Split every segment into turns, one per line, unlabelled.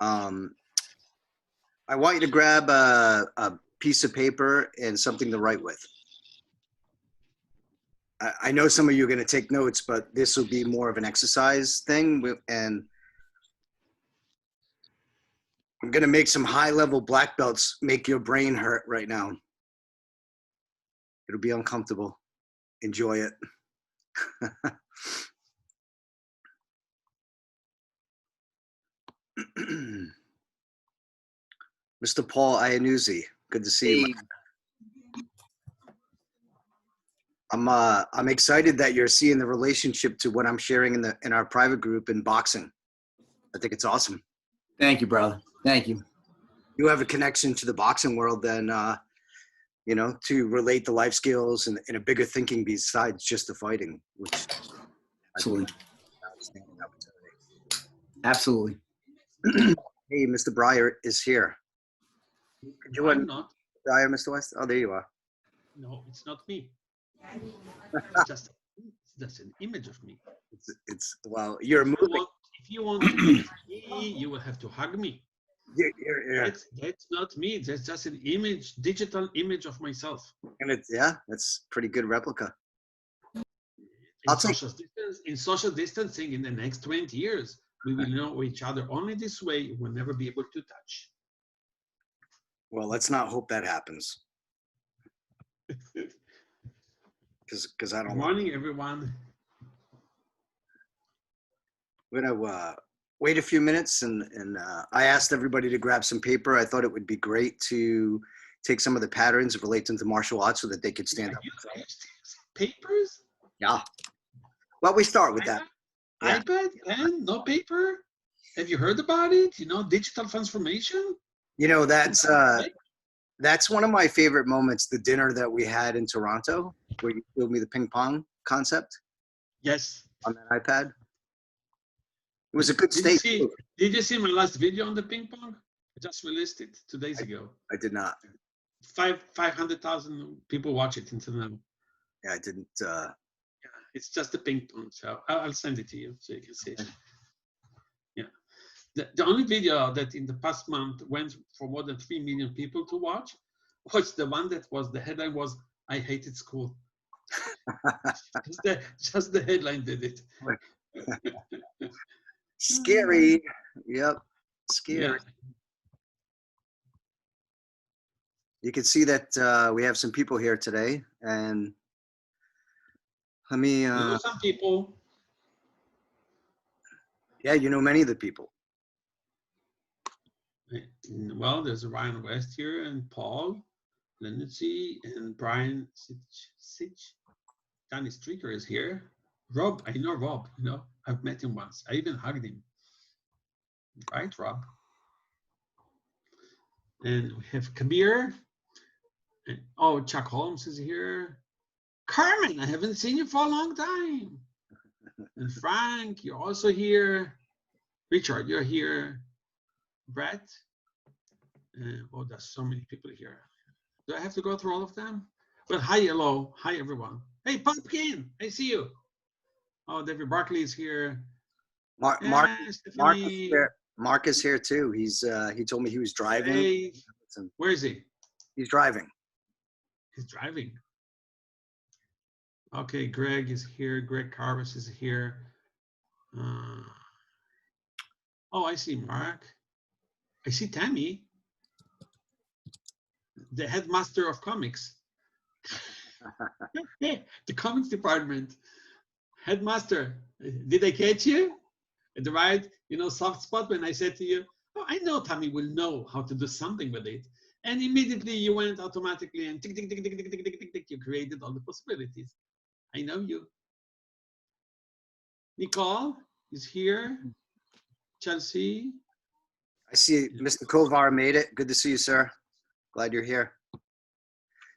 Um, I want you to grab a piece of paper and something to write with. I know some of you are going to take notes, but this will be more of an exercise thing. And I'm going to make some high-level black belts make your brain hurt right now. It'll be uncomfortable. Enjoy it. Mr. Paul Iannuzzi, good to see you. I'm excited that you're seeing the relationship to what I'm sharing in our private group in boxing. I think it's awesome.
Thank you, brother. Thank you.
You have a connection to the boxing world, then you know, to relate the life skills and a bigger thinking besides just the fighting, which
Absolutely. Absolutely.
Hey, Mr. Breyer is here. Could you
I'm not.
Breyer, Mr. West? Oh, there you are.
No, it's not me. It's just an image of me.
It's well, you're moving.
If you want to be me, you will have to hug me.
Yeah.
That's not me. That's just an image, digital image of myself.
And that's pretty good replica.
In social distancing, in the next 20 years, we will know each other only this way. We'll never be able to touch.
Well, let's not hope that happens. Because I don't.
Good morning, everyone.
We're gonna wait a few minutes, and I asked everybody to grab some paper. I thought it would be great to take some of the patterns relating to martial arts so that they could stand up.
Papers?
Yeah. Well, we start with that.
Yeah. iPad and no paper? Have you heard about it? You know, digital transformation?
You know, that's one of my favorite moments, the dinner that we had in Toronto, where you showed me the ping pong concept.
Yes.
On that iPad. It was a good steak.
Did you see my last video on the ping pong? I just released it 2 days ago.
I did not.
500,000 people watch it until now.
Yeah, I didn't.
Yeah, it's just the ping pong. So I'll send it to you so you can see it. Yeah. The only video that in the past month went for more than 3 million people to watch was the one that was, the headline was, "I hated school." just the headline did it.
Scary. Yep. Scary. Yeah. You can see that we have some people here today, and let me.
You know some people.
Yeah, you know many of the people.
Well, there's Ryan West here, and Paul Lennoxy, and Brian Sitch. Danny Streaker is here. Rob, I know Rob. You know, I've met him once. I even hugged him. Right, Rob? And we have Kabir. And, oh, Chuck Holmes is here. Carmen, I haven't seen you for a long time. And Frank, you're also here. Richard, you're here. Brett. Oh, there's so many people here. Do I have to go through all of them? Well, hi, hello. Hi, everyone. Hey, Pumpkin, I see you. Oh, David Barkley is here.
Mark is here too. He told me he was driving.
Hey, where is he?
He's driving.
He's driving. Okay, Greg is here. Greg Carvis is here. Oh, I see Mark. I see Tammy, the headmaster of comics. The comics department. Headmaster, did I catch you at the right, soft spot when I said to you, oh, I know Tammy will know how to do something with it. And immediately you went automatically and tick, tick, tick, tick, tick, tick, tick, tick, tick, you created all the possibilities. I know you. Nicole is here. Chelsea.
I see Mr. Kovar made it. Good to see you, sir. Glad you're here.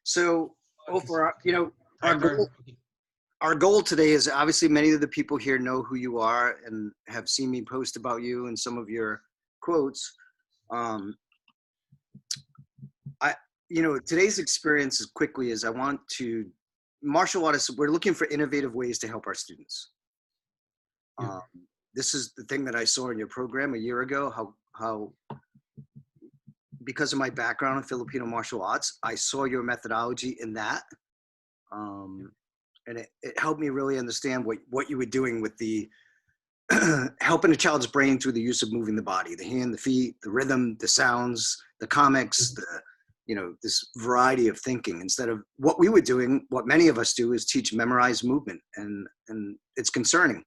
So, over, our goal today is obviously many of the people here know who you are and have seen me post about you and some of your quotes. Today's experience as quickly as I want to, martial artists, we're looking for innovative ways to help our students. This is the thing that I saw in your program a year ago, how how because of my background in Filipino martial arts, I saw your methodology in that. And it helped me really understand what you were doing with the helping a child's brain through the use of moving the body, the hand, the feet, the rhythm, the sounds, the comics, this variety of thinking instead of what we were doing. What many of us do is teach memorized movement, and it's concerning.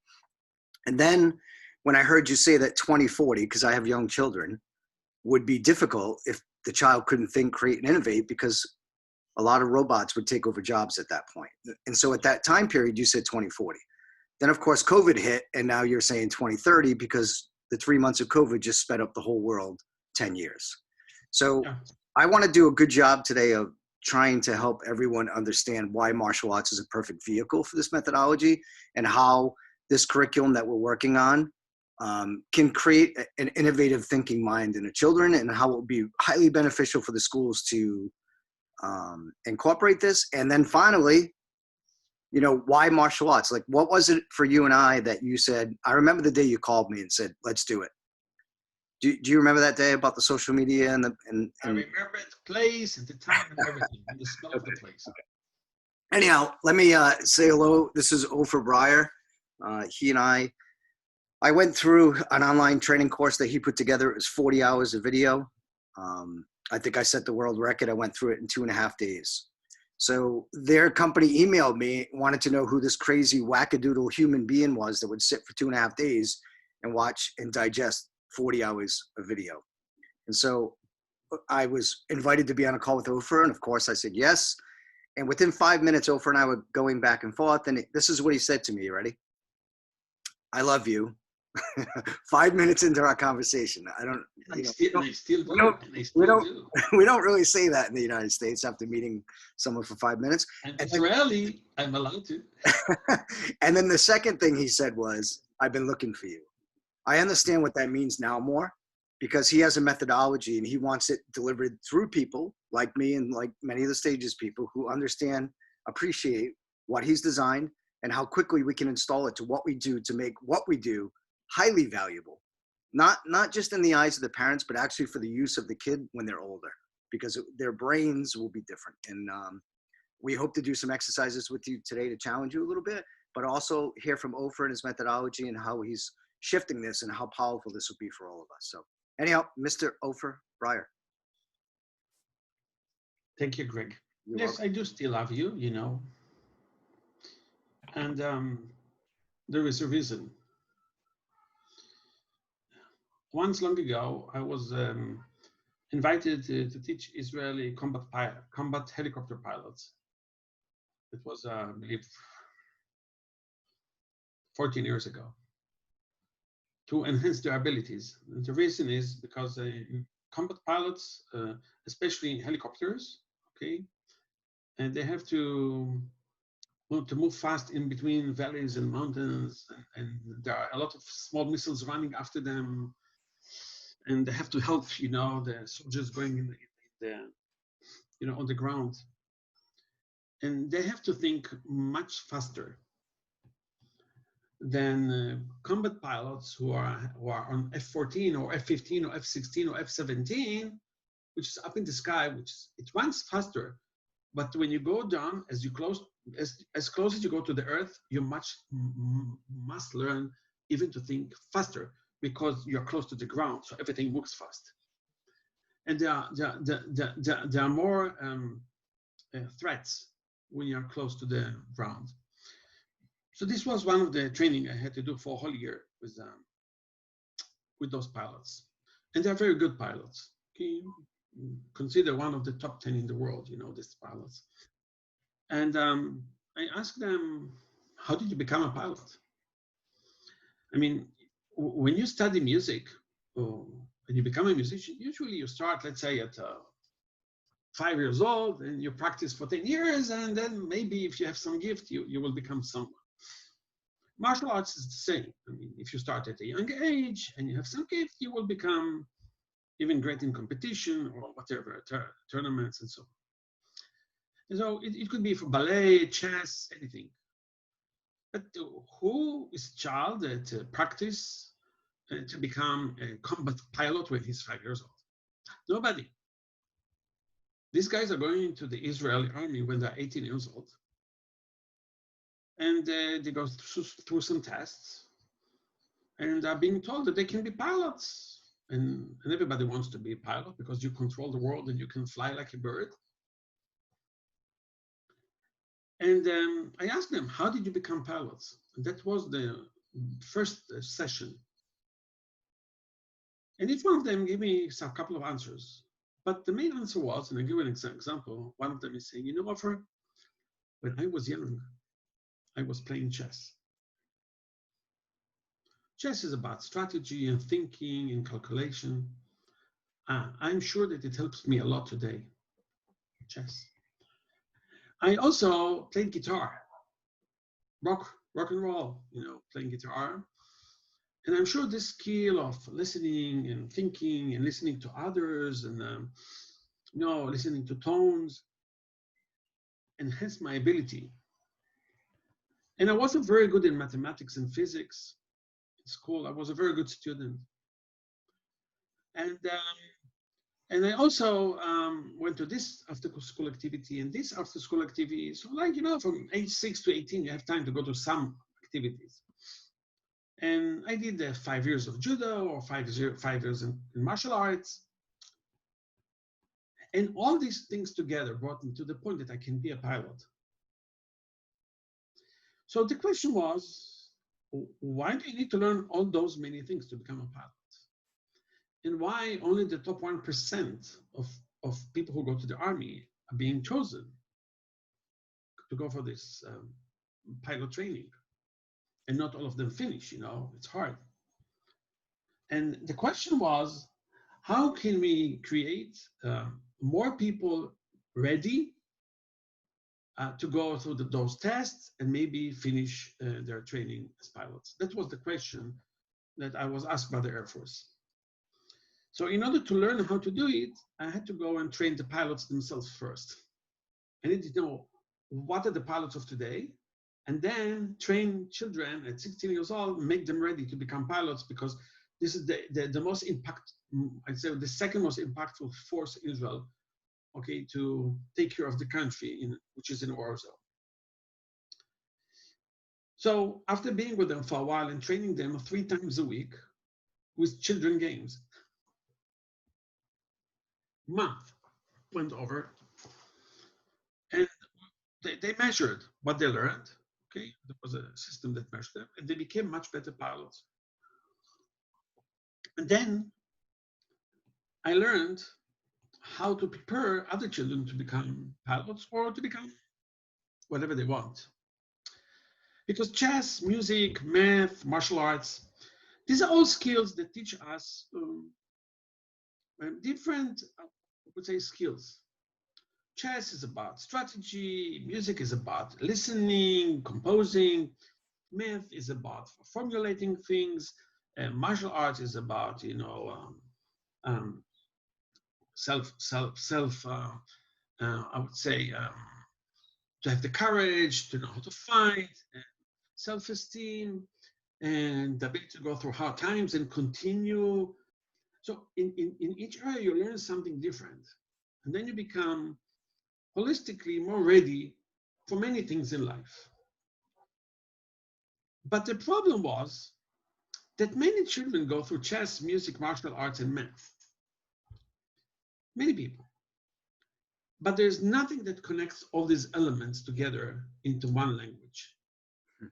And then when I heard you say that 2040, because I have young children, would be difficult if the child couldn't think, create, and innovate, because a lot of robots would take over jobs at that point. And so at that time period, you said 2040. Then, of course, COVID hit, and now you're saying 2030 because the 3 months of COVID just sped up the whole world 10 years. So
Yeah.
I want to do a good job today of trying to help everyone understand why martial arts is a perfect vehicle for this methodology, and how this curriculum that we're working on can create an innovative thinking mind in the children, and how it will be highly beneficial for the schools to incorporate this. And then finally, why martial arts? Like, what was it for you and I that you said? I remember the day you called me and said, let's do it. Do you remember that day about the social media and
I remember the place and the time and everything, and the smell of the place.
Anyhow, let me say hello. This is Ofer Breyer. He and I went through an online training course that he put together. It was 40 hours of video. I think I set the world record. I went through it in 2.5 days. So their company emailed me, wanted to know who this crazy wackadoodle human being was that would sit for 2.5 days and watch and digest 40 hours of video. And so I was invited to be on a call with Ofer, and of course I said yes. And within 5 minutes, Ofer and I were going back and forth, and this is what he said to me. You ready? I love you. 5 minutes into our conversation.
I still do.
We don't really say that in the United States after meeting someone for 5 minutes.
And Israeli, I'm allowed to.
And then the second thing he said was, I've been looking for you. I understand what that means now more, because he has a methodology and he wants it delivered through people like me and like many of the stages people who understand, appreciate what he's designed, and how quickly we can install it to what we do to make what we do highly valuable, not just in the eyes of the parents, but actually for the use of the kid when they're older, because their brains will be different. And we hope to do some exercises with you today to challenge you a little bit, but also hear from Ofer and his methodology and how he's shifting this and how powerful this will be for all of us. So anyhow, Mr. Ofer Breyer.
Thank you, Greg.
You're
Yes,
welcome.
I do still love you, And there is a reason. Once long ago, I was invited to teach Israeli combat helicopter pilots. It was, I believe, 14 years ago, to enhance their abilities. And the reason is because combat pilots, especially in helicopters, okay, and they have to move fast in between valleys and mountains, and there are a lot of small missiles running after them, and they have to help, the soldiers going in the, on the ground, and they have to think much faster than combat pilots who are on F-14 or F-15 or F-16 or F-17, which is up in the sky, it runs faster. But when you go down, as close as you go to the earth, you must learn even to think faster, because you're close to the ground, so everything moves fast. And there are more threats when you're close to the ground. So this was one of the training I had to do for a whole year with those pilots. And they're very good pilots. Okay? Consider one of the top 10 in the world, these pilots. And I asked them, how did you become a pilot? I mean, when you study music, or when you become a musician, usually you start, let's say, at 5 years old, and you practice for 10 years, and then maybe if you have some gift, you will become someone. Martial arts is the same. I mean, if you start at a young age and you have some gift, you will become even great in competition or whatever, tournaments and so on. And so it could be for ballet, chess, anything. But who is a child that practice to become a combat pilot when he's 5 years old? Nobody. These guys are going into the Israeli army when they're 18 years old. And they go through some tests and are being told that they can be pilots. And everybody wants to be a pilot because you control the world and you can fly like a bird. And I asked them, how did you become pilots? And that was the first session. And each one of them gave me a couple of answers. But the main answer was, and I'll give you an example, one of them is saying, you know, Ofer, when I was young, I was playing chess. Chess is about strategy and thinking and calculation. I'm sure that it helps me a lot today, chess. I also played guitar, rock and roll, you know, playing guitar. And I'm sure this skill of listening and thinking and listening to others and, you know, listening to tones enhanced my ability. And I wasn't very good in mathematics and physics in school. I was a very good student. And I also went to this after school activity and this after school activity. So like, you know, from age 6 to 18, you have time to go to some activities. And I did 5 years of judo or 5 years in martial arts. And all these things together brought me to the point that I can be a pilot. So the question was, why do you need to learn all those many things to become a pilot? And why only the top 1% of people who go to the army are being chosen to go for this pilot training? And not all of them finish, you know, it's hard. And the question was, how can we create more people ready to go through those tests and maybe finish their training as pilots? That was the question that I was asked by the Air Force. So in order to learn how to do it, I had to go and train the pilots themselves first. I needed to know what are the pilots of today, and then train children at 16 years old, make them ready to become pilots, because this is the most I'd say the second most impactful force in Israel, okay, to take care of the country, which is in a war zone. So after being with them for a while and training them 3 times a week with children games, month went over, and they measured what they learned. Okay, there was a system that measured them, and they became much better pilots. And then I learned how to prepare other children to become pilots or to become whatever they want. Because chess, music, math, martial arts, these are all skills that teach us different, I would say, skills. Chess is about strategy, music is about listening, composing, math is about formulating things, and martial arts is about, you know, I would say, to have the courage, to know how to fight, self-esteem, and the ability to go through hard times and continue. So in each area, you learn something different. And then you become holistically more ready for many things in life. But the problem was that many children go through chess, music, martial arts, and math. Many people. But there's nothing that connects all these elements together into one language.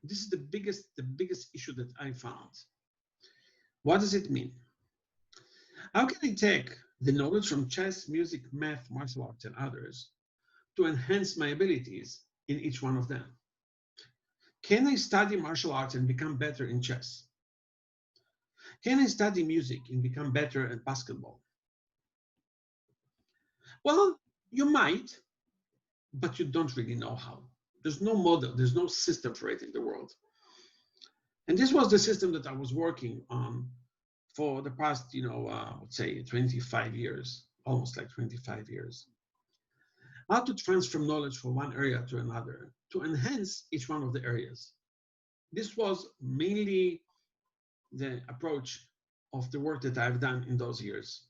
This is the biggest issue that I found. What does it mean? How can I take the knowledge from chess, music, math, martial arts, and others to enhance my abilities in each one of them? Can I study martial arts and become better in chess? Can I study music and become better at basketball? Well, you might, but you don't really know how. There's no model, there's no system for it in the world. And this was the system that I was working on for the past, you know, I would say 25 years, almost like 25 years. How to transfer knowledge from one area to another to enhance each one of the areas. This was mainly the approach of the work that I've done in those years.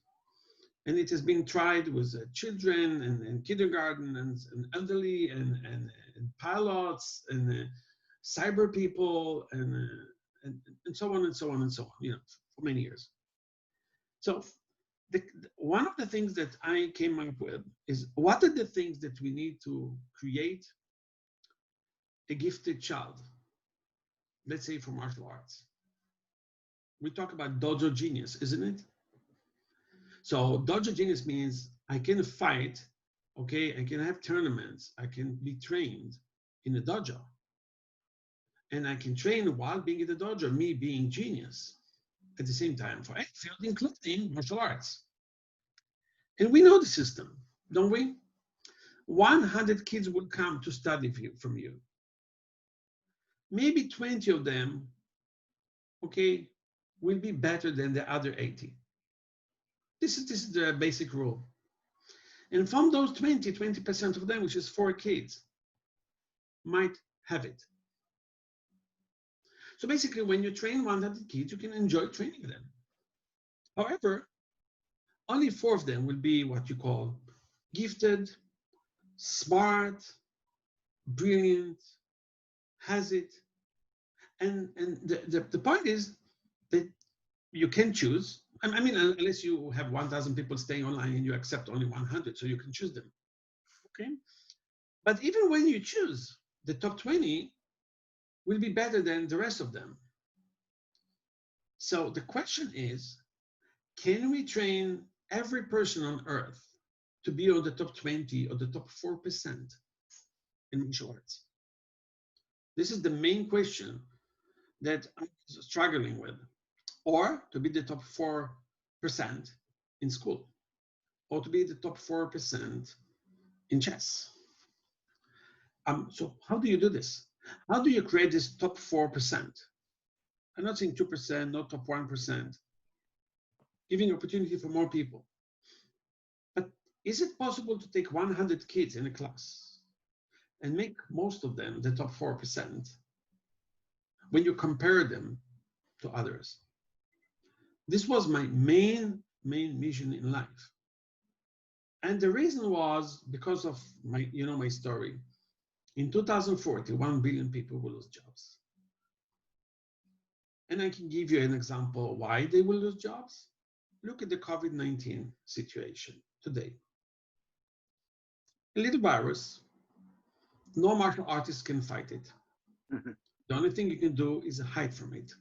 And it has been tried with children and kindergarten and elderly and pilots and cyber people and so on and so on and so on, you know, for many years. So one of the things that I came up with is, what are the things that we need to create a gifted child, let's say for martial arts? We talk about Dojo Genius, isn't it? So Dojo Genius means I can fight, okay? I can have tournaments. I can be trained in a dojo. And I can train while being in the dojo, me being genius at the same time for any field, including martial arts. And we know the system, don't we? 100 kids will come to study from you. Maybe 20 of them, okay, will be better than the other 80. This is the basic rule. And from those 20% of them, which is 4 kids, might have it. So basically, when you train 100 kids, you can enjoy training them. However, only 4 of them will be what you call gifted, smart, brilliant, has it. And the point is that you can choose. I mean, unless you have 1,000 people staying online and you accept only 100, so you can choose them, okay? But even when you choose, the top 20 will be better than the rest of them. So the question is, can we train every person on earth to be on the top 20 or the top 4% in martial arts? This is the main question that I'm struggling with. Or to be the top 4% in school, or to be the top 4% in chess. So how do you do this? How do you create this top 4%? I'm not saying 2%, not top 1%, giving opportunity for more people. But is it possible to take 100 kids in a class and make most of them the top 4% when you compare them to others? This was my main mission in life. And the reason was because of my story. In 2040, 1 billion people will lose jobs. And I can give you an example why they will lose jobs. Look at the COVID-19 situation today. A little virus, no martial artist can fight it. The only thing you can do is hide from it.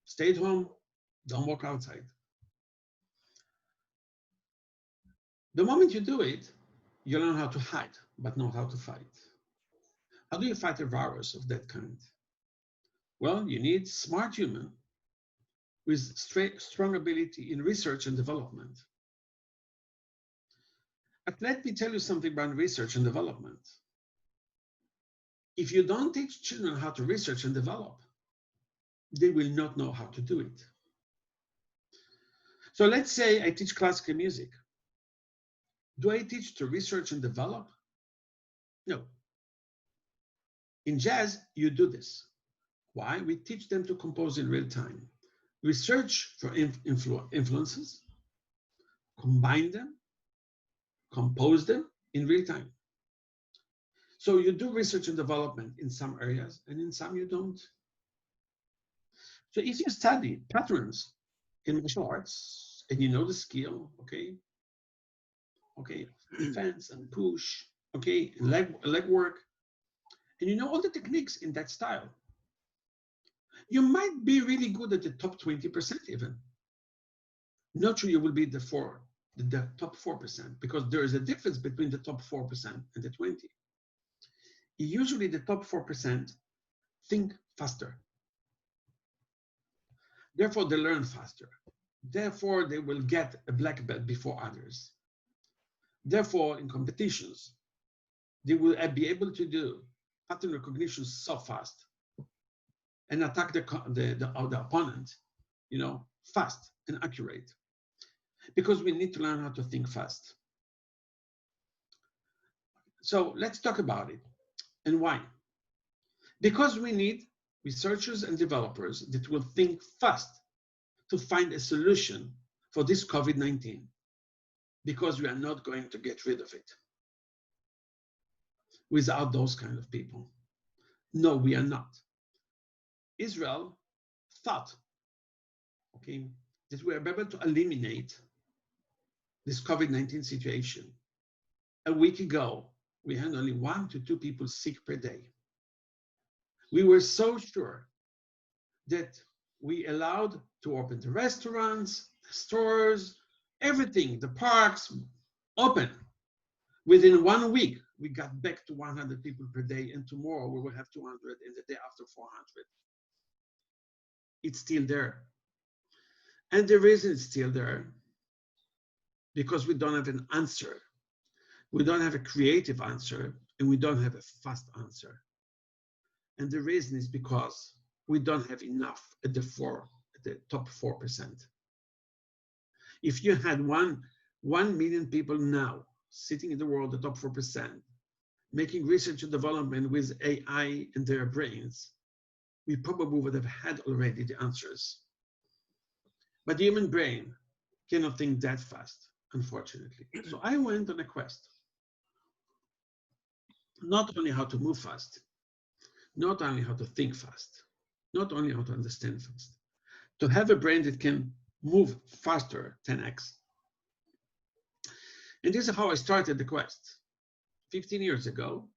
Stay at home, don't walk outside. The moment you do it, you learn how to hide, but not how to fight. How do you fight a virus of that kind? Well, you need smart human with strong ability in research and development. But let me tell you something about research and development. If you don't teach children how to research and develop, they will not know how to do it. So let's say I teach classical music. Do I teach to research and develop? No. In jazz, you do this. Why? We teach them to compose in real time. We search for influences, combine them, compose them in real time. So you do research and development in some areas, and in some you don't. So if you study patterns in martial arts, and you know the skill, okay, defense and push, okay, leg work, and you know all the techniques in that style, you might be really good at the top 20% even. Not sure you will be the top 4%, because there is a difference between the top 4% and the 20. Usually the top 4% think faster. Therefore, they learn faster. Therefore, they will get a black belt before others. Therefore, in competitions, they will be able to do pattern recognition so fast and attack the opponent, fast and accurate. Because we need to learn how to think fast. So let's talk about it. And why? Because we need researchers and developers that will think fast to find a solution for this COVID-19 because we are not going to get rid of it without those kind of people. No, we are not. Israel thought, okay, that we are able to eliminate this COVID-19 situation. A week ago, we had only 1 to 2 people sick per day. We were so sure that we allowed to open the restaurants, the stores, everything, the parks, open. Within 1 week, we got back to 100 people per day, and tomorrow we will have 200, and the day after 400. It's still there. And the reason it's still there, because we don't have an answer. We don't have a creative answer, and we don't have a fast answer. And the reason is because we don't have enough at the top 4%. If you had 1 million people now sitting in the world, the top 4%, making research and development with AI in their brains, we probably would have had already the answers. But the human brain cannot think that fast, unfortunately. So I went on a quest. Not only how to move fast, not only how to think fast, not only how to understand fast, to have a brain that can move faster, 10x. And this is how I started the quest. 15 years ago,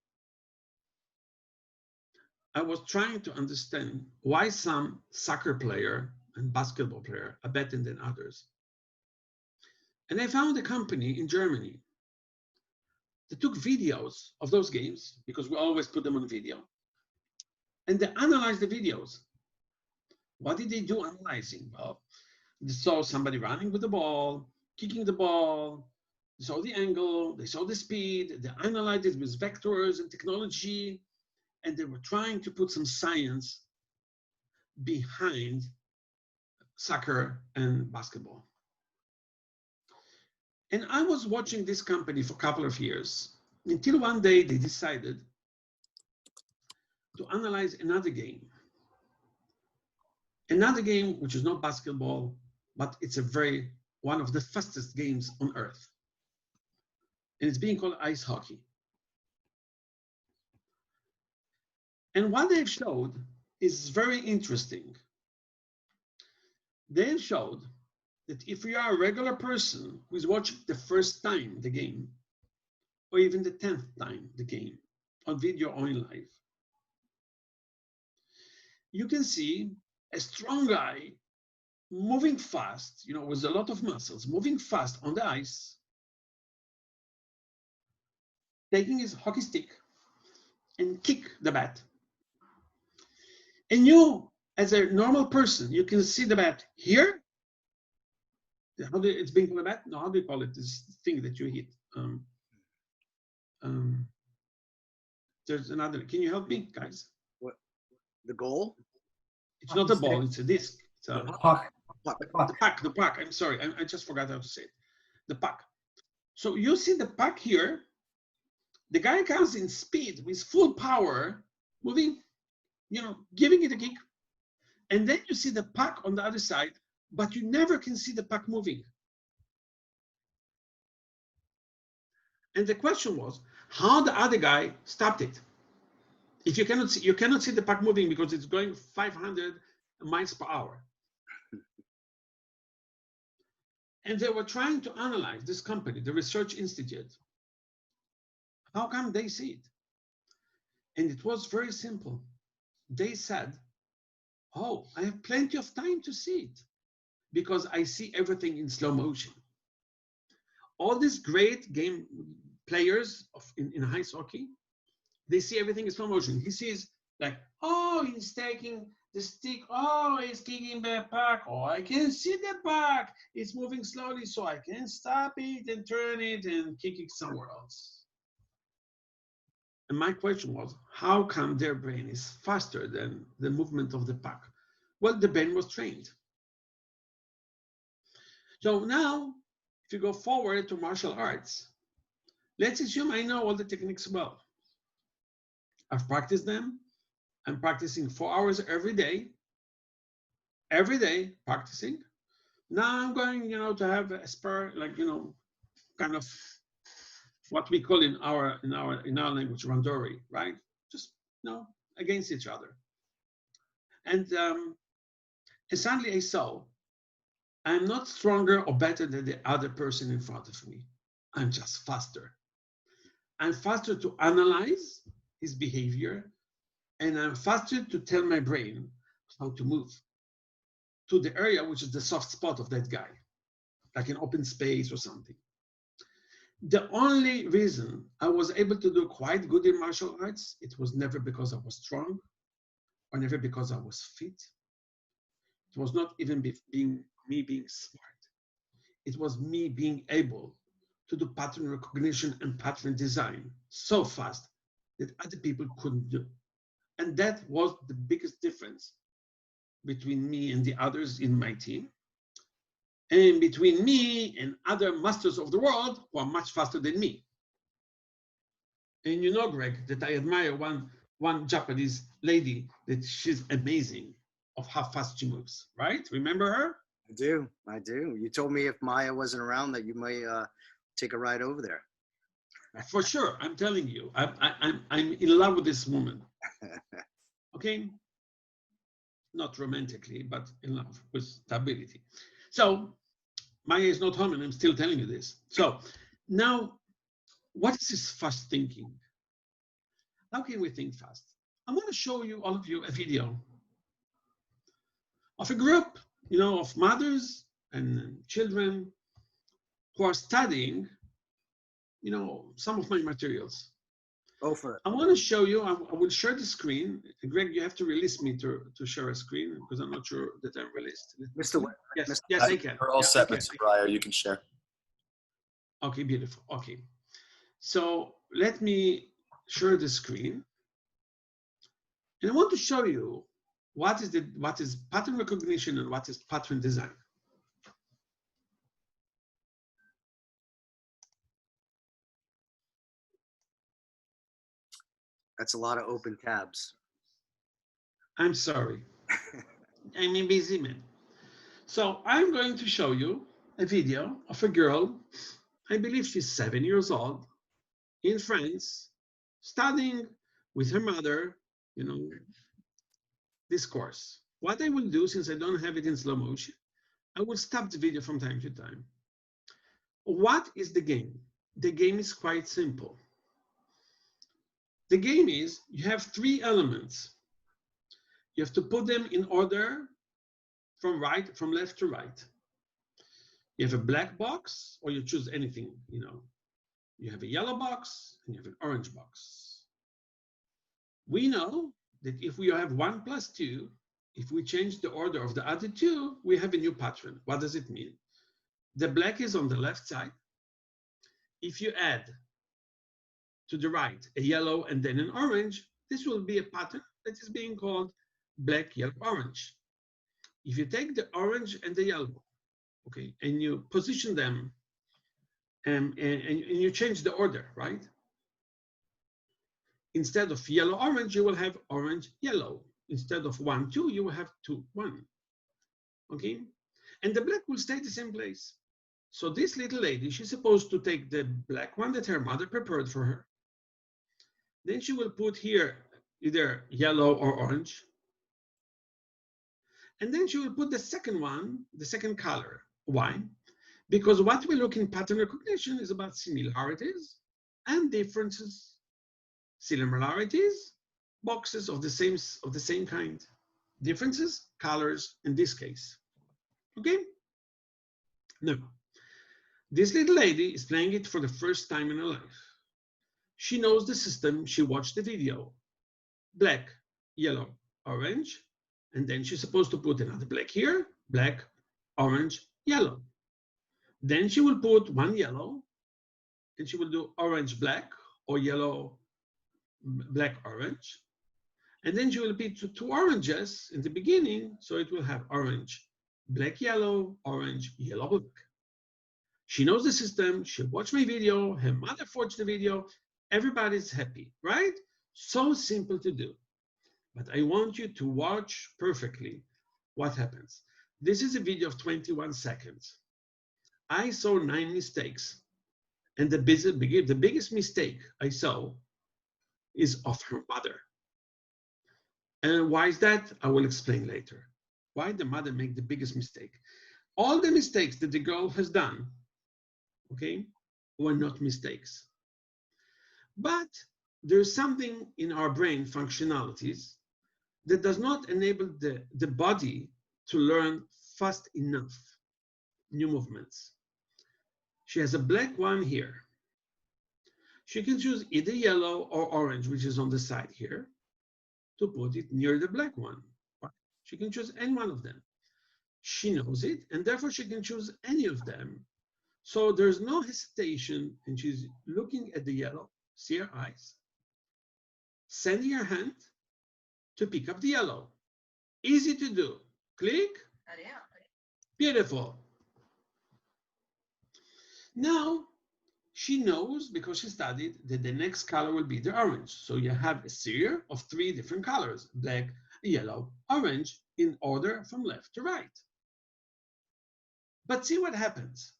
I was trying to understand why some soccer player and basketball player are better than others. And I found a company in Germany that took videos of those games, because we always put them on video, and they analyzed the videos. What did they do analyzing? Well, they saw somebody running with the ball, kicking the ball, they saw the angle, they saw the speed, they analyzed it with vectors and technology, and they were trying to put some science behind soccer and basketball. And I was watching this company for a couple of years until one day they decided to analyze another game. Another game which is not basketball, but it's one of the fastest games on earth. And it's being called ice hockey. And what they've showed is very interesting. They showed that if you are a regular person who is watching the first time the game, or even the 10th time the game, on video or in live, you can see a strong guy moving fast, with a lot of muscles, moving fast on the ice, taking his hockey stick and kick the bat. And you, as a normal person, you can see the bat here. It's being called a bat? No, how do you call it? This thing that you hit. There's another. Can you help me, guys?
What? The goal?
It's not a ball. It's a disc. It's a
Puck.
The puck. I'm sorry. I just forgot how to say it. The puck. So you see the puck here. The guy comes in speed with full power, moving, giving it a kick. And then you see the puck on the other side, but you never can see the puck moving. And the question was, how the other guy stopped it? If you cannot see the puck moving because it's going 500 miles per hour. And they were trying to analyze this company, the Research Institute. How come they see it? And it was very simple. They said, oh, I have plenty of time to see it because I see everything in slow motion. All these great game players in ice hockey, they see everything in slow motion. He sees like, oh, he's taking the stick. Oh, he's kicking the puck. Oh, I can see the puck. It's moving slowly, so I can stop it and turn it and kick it somewhere else. And my question was, how come their brain is faster than the movement of the puck? Well, the brain was trained. So now, if you go forward to martial arts, let's assume I know all the techniques well. I've practiced them. I'm practicing 4 hours every day practicing. Now I'm going, to have a spur, like, kind of what we call in our language randori, right? Just against each other. And suddenly I saw I'm not stronger or better than the other person in front of me. I'm just faster. I'm faster to analyze his behavior, and I'm faster to tell my brain how to move to the area which is the soft spot of that guy, like an open space or something. The only reason I was able to do quite good in martial arts, it was never because I was strong or never because I was fit. It was not even me being smart. It was me being able to do pattern recognition and pattern design so fast that other people couldn't do. And that was the biggest difference between me and the others in my team, and between me and other masters of the world who are much faster than me. And you know, Greg, that I admire one Japanese lady, that she's amazing of how fast she moves, right? Remember her?
I do. You told me if Maya wasn't around that you might take a ride over there.
For sure, I'm telling you, I'm in love with this woman. Okay, not romantically, but in love with the ability. So Maya is not home, and I'm still telling you this. So now, what is this fast thinking? How can we think fast? I'm going to show you, all of you, a video of a group, of mothers and children who are studying, some of my materials.
Go for it.
I want to show you, I will share the screen. Greg, you have to release me to share a screen because I'm not sure that I'm released.
Mr.
Yes, yes, I can.
We're all
Yeah,
set,
I can.
Mr. Breyer. You can share.
Okay, beautiful. Okay. So let me share the screen. And I want to show you what is pattern recognition and what is pattern design.
That's a lot of open tabs.
I'm sorry. I'm a busy man. So I'm going to show you a video of a girl, I believe she's 7 years old, in France, studying with her mother, this course. What I will do, since I don't have it in slow motion, I will stop the video from time to time. What is the game? The game is quite simple. The game is you have 3 elements. You have to put them in order from left to right. You have a black box, or you choose anything, You have a yellow box and you have an orange box. We know that if we have 1 plus 2, if we change the order of the other 2, we have a new pattern. What does it mean? The black is on the left side. If you add to the right a yellow and then an orange, this will be a pattern that is being called black, yellow, orange. If you take the orange and the yellow, okay, and you position them and you change the order, right? Instead of yellow, orange, you will have orange, yellow. Instead of 1, 2, you will have 2, 1. Okay? And the black will stay the same place. So this little lady, she's supposed to take the black one that her mother prepared for her. Then she will put here either yellow or orange. And then she will put the second one, the second color. Why? Because what we look in pattern recognition is about similarities and differences. Similarities, boxes of the same kind. Differences, colors, in this case. Okay? Now, this little lady is playing it for the first time in her life. She knows the system, she watched the video. Black, yellow, orange, and then she's supposed to put another black here, black, orange, yellow. Then she will put 1 yellow, and she will do orange, black, or yellow, black, orange. And then she will repeat 2 oranges in the beginning, so it will have orange, black, yellow, orange, yellow, black. She knows the system, she watched my video, her mother watched the video, everybody's happy, right? So simple to do. But I want you to watch perfectly what happens. This is a video of 21 seconds. I saw 9 mistakes. And the biggest mistake I saw is of her mother. And why is that? I will explain later. Why the mother make the biggest mistake? All the mistakes that the girl has done, okay, were not mistakes. But there's something in our brain functionalities that does not enable the body to learn fast enough new movements. She has a black one here. She can choose either yellow or orange, which is on the side here, to put it near the black one. She can choose any one of them. She knows it, and therefore she can choose any of them. So there's no hesitation, and she's looking at the yellow, see her eyes, sending her hand to pick up the yellow. Easy to do. Click. Beautiful. Now, she knows, because she studied, that the next color will be the orange. So you have a series of 3 different colors, black, yellow, orange, in order from left to right. But see what happens.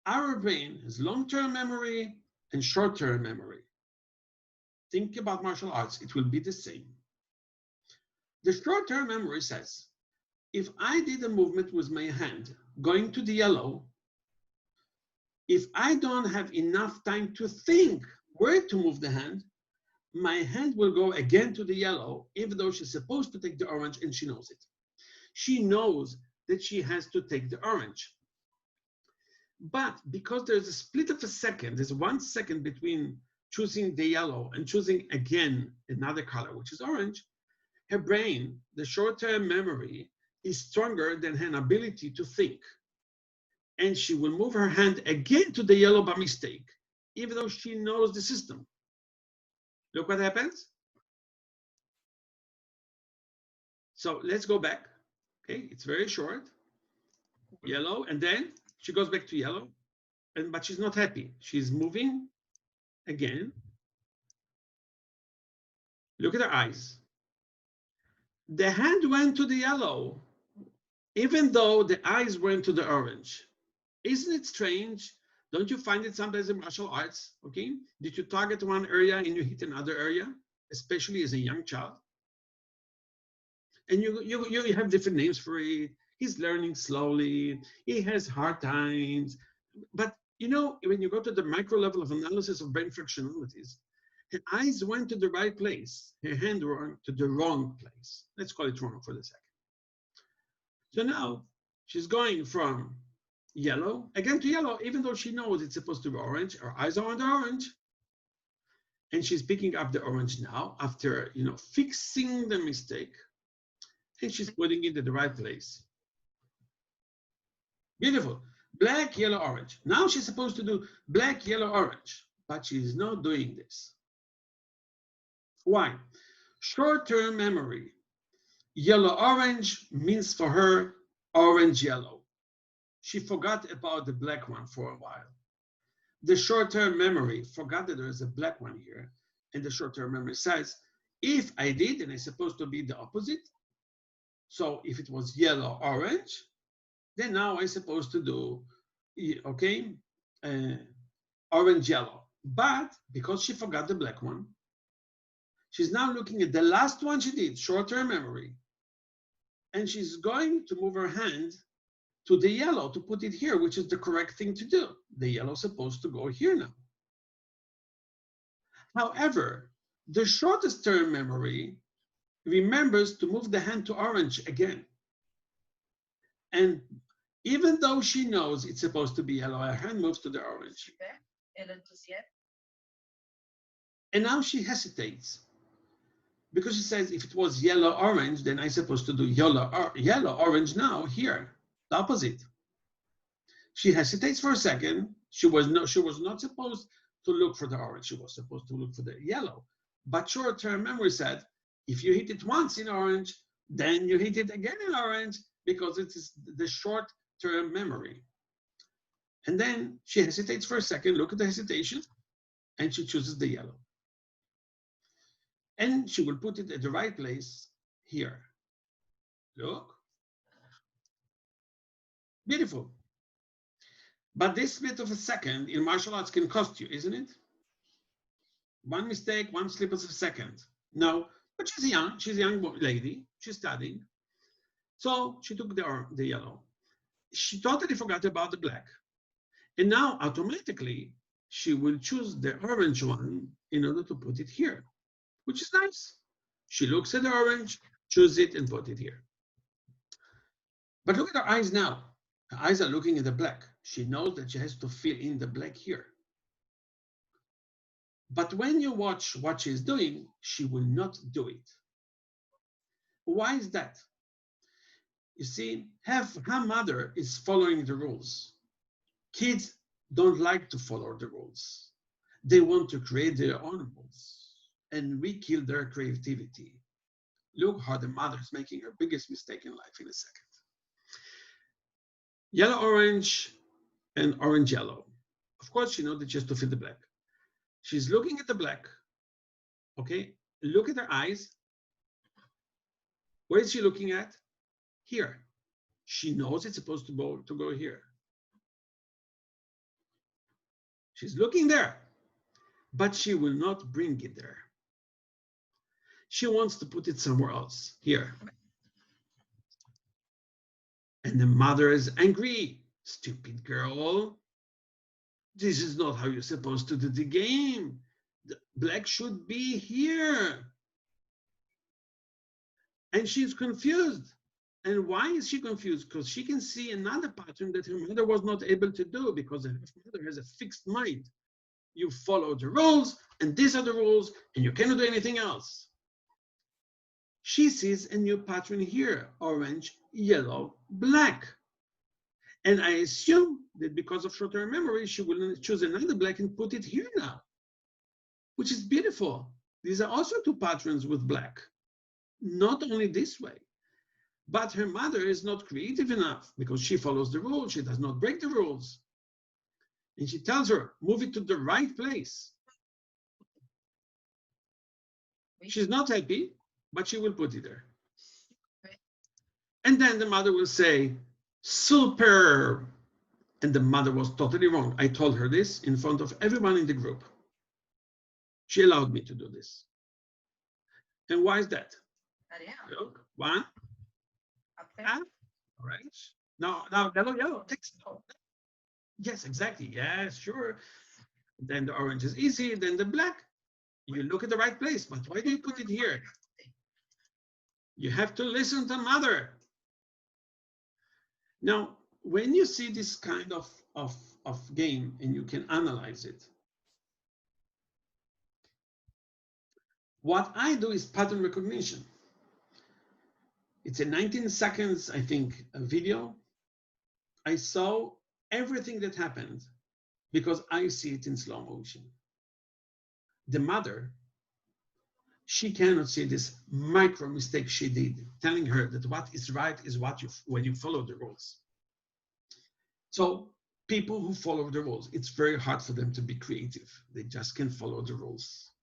Our brain has long-term memory and short-term memory. Think about martial arts, it will be the same. The short-term memory says, if I did a movement with my hand going to the yellow, if I don't have enough time to think where to move the hand, my hand will go again to the yellow, even though she's supposed to take the orange and she knows it. She knows that she has to take the orange. But because there's a split of a second, there's 1 second between choosing the yellow and choosing again another color, which is orange, her brain, the short-term memory, is stronger than her ability to think. And she will move her hand again to the yellow by mistake, even though she knows the system. Look what happens. So let's go back. Okay, it's very short. Yellow, and then she goes back to yellow, but she's not happy. She's moving again. Look at her eyes. The hand went to the yellow, even though the eyes went to the orange. Isn't it strange? Don't you find it sometimes in martial arts? Okay, did you target one area and you hit another area, especially as a young child? And you have different names for it. He's learning slowly. He has hard times. But you know, when you go to the micro level of analysis of brain functionalities, her eyes went to the right place. Her hand went to the wrong place. Let's call it wrong for the second. So now she's going from yellow again to yellow, even though she knows it's supposed to be orange. Her eyes are on the orange. And she's picking up the orange now after, you know, fixing the mistake. And she's putting it in the right place. Beautiful. Black, yellow, orange. Now she's supposed to do black, yellow, orange, but she's not doing this. Why? Short-term memory. Yellow, orange means for her orange, yellow. She forgot about the black one for a while. The short-term memory forgot that there is a black one here, and the short-term memory says, if I did, then it's supposed to be the opposite. So if it was yellow, orange, then now I'm supposed to do, okay, orange, yellow. But because she forgot the black one, she's now looking at the last one she did, short-term memory. And she's going to move her hand to the yellow to put it here, which is the correct thing to do. The yellow is supposed to go here now. However, the shortest term memory remembers to move the hand to orange again. And even though she knows it's supposed to be yellow, her hand moves to the orange. And now she hesitates because she says, if it was yellow, orange, then I'm supposed to do yellow, orange now here, the opposite. She hesitates for a second. She was not supposed to look for the orange. She was supposed to look for the yellow. But short-term memory said, if you hit it once in orange, then you hit it again in orange, because it is the short-term memory. And then she hesitates for a second, look at the hesitation, and she chooses the yellow. And she will put it at the right place here. Look. Beautiful. But this split of a second in martial arts can cost you, isn't it? One mistake, one slip of a second. No, but she's a young lady. She's studying. So she took the yellow. She totally forgot about the black. And now automatically she will choose the orange one in order to put it here, which is nice. She looks at the orange, choose it and put it here. But look at her eyes now. Her eyes are looking at the black. She knows that she has to fill in the black here. But when you watch what she's doing, she will not do it. Why is that? You see, her mother is following the rules. Kids don't like to follow the rules. They want to create their own rules, and we kill their creativity. Look how the mother is making her biggest mistake in life in a second. Yellow, orange, and orange, yellow. Of course, she knows that she has to fill the black. She's looking at the black. Okay, look at her eyes. Where is she looking at? Here. She knows it's supposed to go here. She's looking there, but she will not bring it there. She wants to put it somewhere else, here. And the mother is angry. Stupid girl. This is not how you're supposed to do the game. The black should be here. And she's confused. And why is she confused? Because she can see another pattern that her mother was not able to do, because her mother has a fixed mind. You follow the rules, and these are the rules, and you cannot do anything else. She sees a new pattern here, orange, yellow, black. And I assume that because of short-term memory, she will choose another black and put it here now, which is beautiful. These are also two patterns with black, not only this way. But her mother is not creative enough because she follows the rules. She does not break the rules. And she tells her, move it to the right place. She's not happy, but she will put it there. And then the mother will say, superb. And the mother was totally wrong. I told her this in front of everyone in the group. She allowed me to do this. And why is that? Look, one. All right. Now, yellow. Yes, exactly. Yes, sure. Then the orange is easy. Then the black. You look at the right place, but why do you put it here? You have to listen to mother. Now, when you see this kind of game and you can analyze it, what I do is pattern recognition. It's a 19 seconds, I think, a video. I saw everything that happened because I see it in slow motion. The mother, she cannot see this micro mistake she did, telling her that what is right is what when you follow the rules. So people who follow the rules, it's very hard for them to be creative. They just can't follow the rules.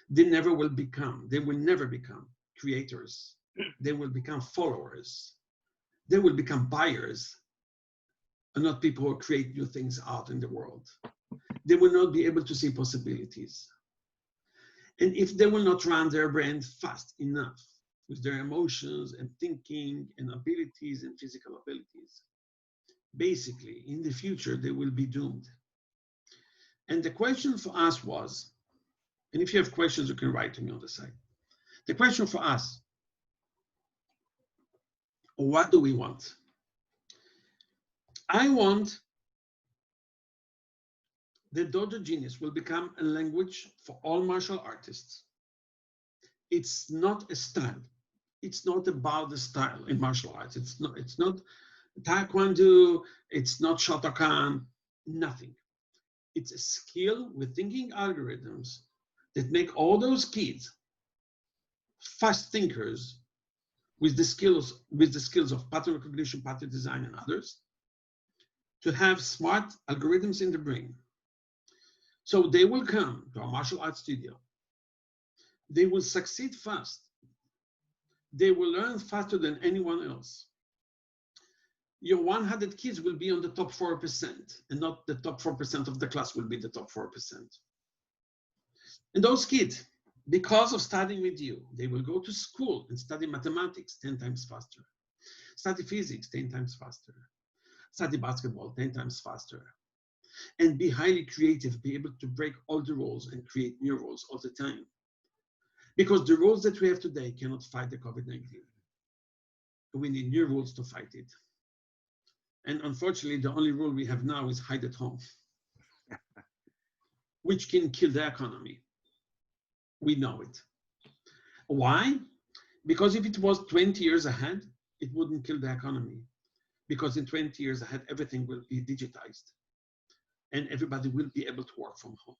They never will become, they will never become creators. They will become followers. They will become buyers, and not people who create new things out in the world. They will not be able to see possibilities. And if they will not run their brain fast enough with their emotions and thinking and abilities and physical abilities, basically in the future, they will be doomed. And the question for us was, and if you have questions, you can write to me on the side. The question for us, what do we want? I want the Dojo Genius will become a language for all martial artists. It's not a style. It's not about the style in martial arts. It's not Taekwondo, it's not Shotokan, nothing. It's a skill with thinking algorithms that make all those kids fast thinkers with the skills of pattern recognition, pattern design, and others, to have smart algorithms in the brain. So they will come to our martial arts studio. They will succeed fast. They will learn faster than anyone else. your 100 kids will be on the top 4%, and not the top 4% of the class will be the top 4%. And those kids, because of studying with you, they will go to school and study mathematics 10 times faster, study physics 10 times faster, study basketball 10 times faster, and be highly creative, be able to break all the rules and create new rules all the time. Because the rules that we have today cannot fight the COVID-19. We need new rules to fight it. And unfortunately, the only rule we have now is hide at home, which can kill the economy. We know it. Why? Because if it was 20 years ahead, it wouldn't kill the economy. Because in 20 years ahead, everything will be digitized and everybody will be able to work from home.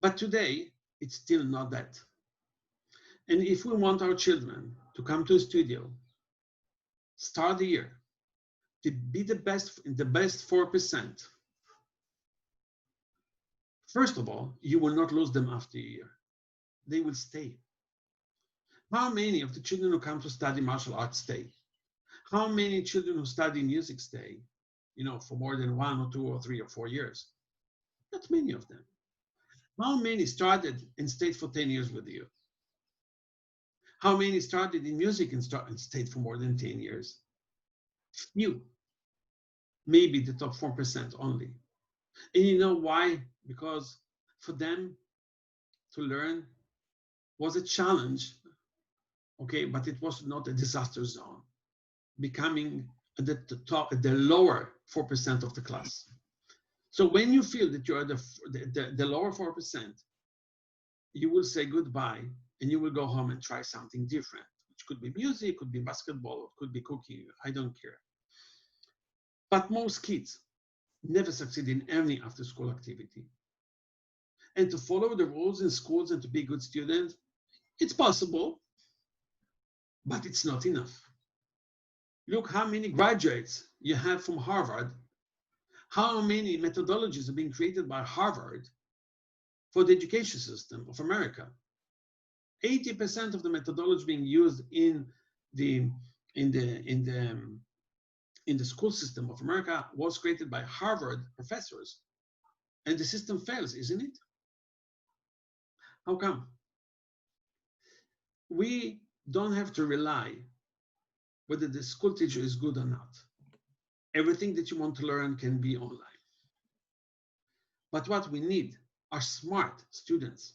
But today, it's still not that. And if we want our children to come to a studio, start the year, to be the best in the best 4%, first of all, you will not lose them after a year. They will stay. How many of the children who come to study martial arts stay? How many children who study music stay, for more than 1 or 2 or 3 or 4 years? Not many of them. How many started and stayed for 10 years with you? How many started in music and stayed for more than 10 years? Few. Maybe the top 4% only. And you know why? Because for them to learn was a challenge, okay, but it was not a disaster zone, becoming at the lower 4% of the class. So when you feel that you're the lower 4%, you will say goodbye and you will go home and try something different, which could be music, could be basketball, could be cooking, I don't care. But most kids never succeed in any after-school activity. And to follow the rules in schools and to be good students, it's possible, but it's not enough. Look how many graduates you have from Harvard, how many methodologies are being created by Harvard for the education system of America. 80% of the methodology being used in the school system of America was created by Harvard professors, and the system fails, isn't it? How come? We don't have to rely whether the school teacher is good or not. Everything that you want to learn can be online. But what we need are smart students.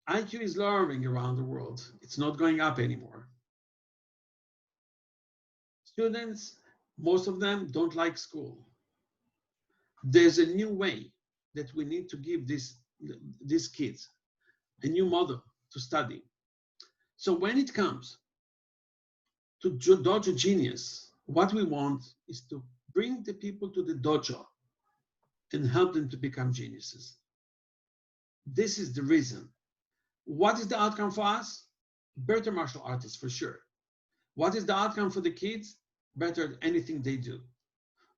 IQ is lowering around the world. It's not going up anymore. Students, most of them don't like school. There's a new way that we need to give these kids a new model to study. So when it comes to Dojo Genius, what we want is to bring the people to the dojo and help them to become geniuses. This is the reason. What is the outcome for us? Better martial artists, for sure. What is the outcome for the kids? Better at anything they do.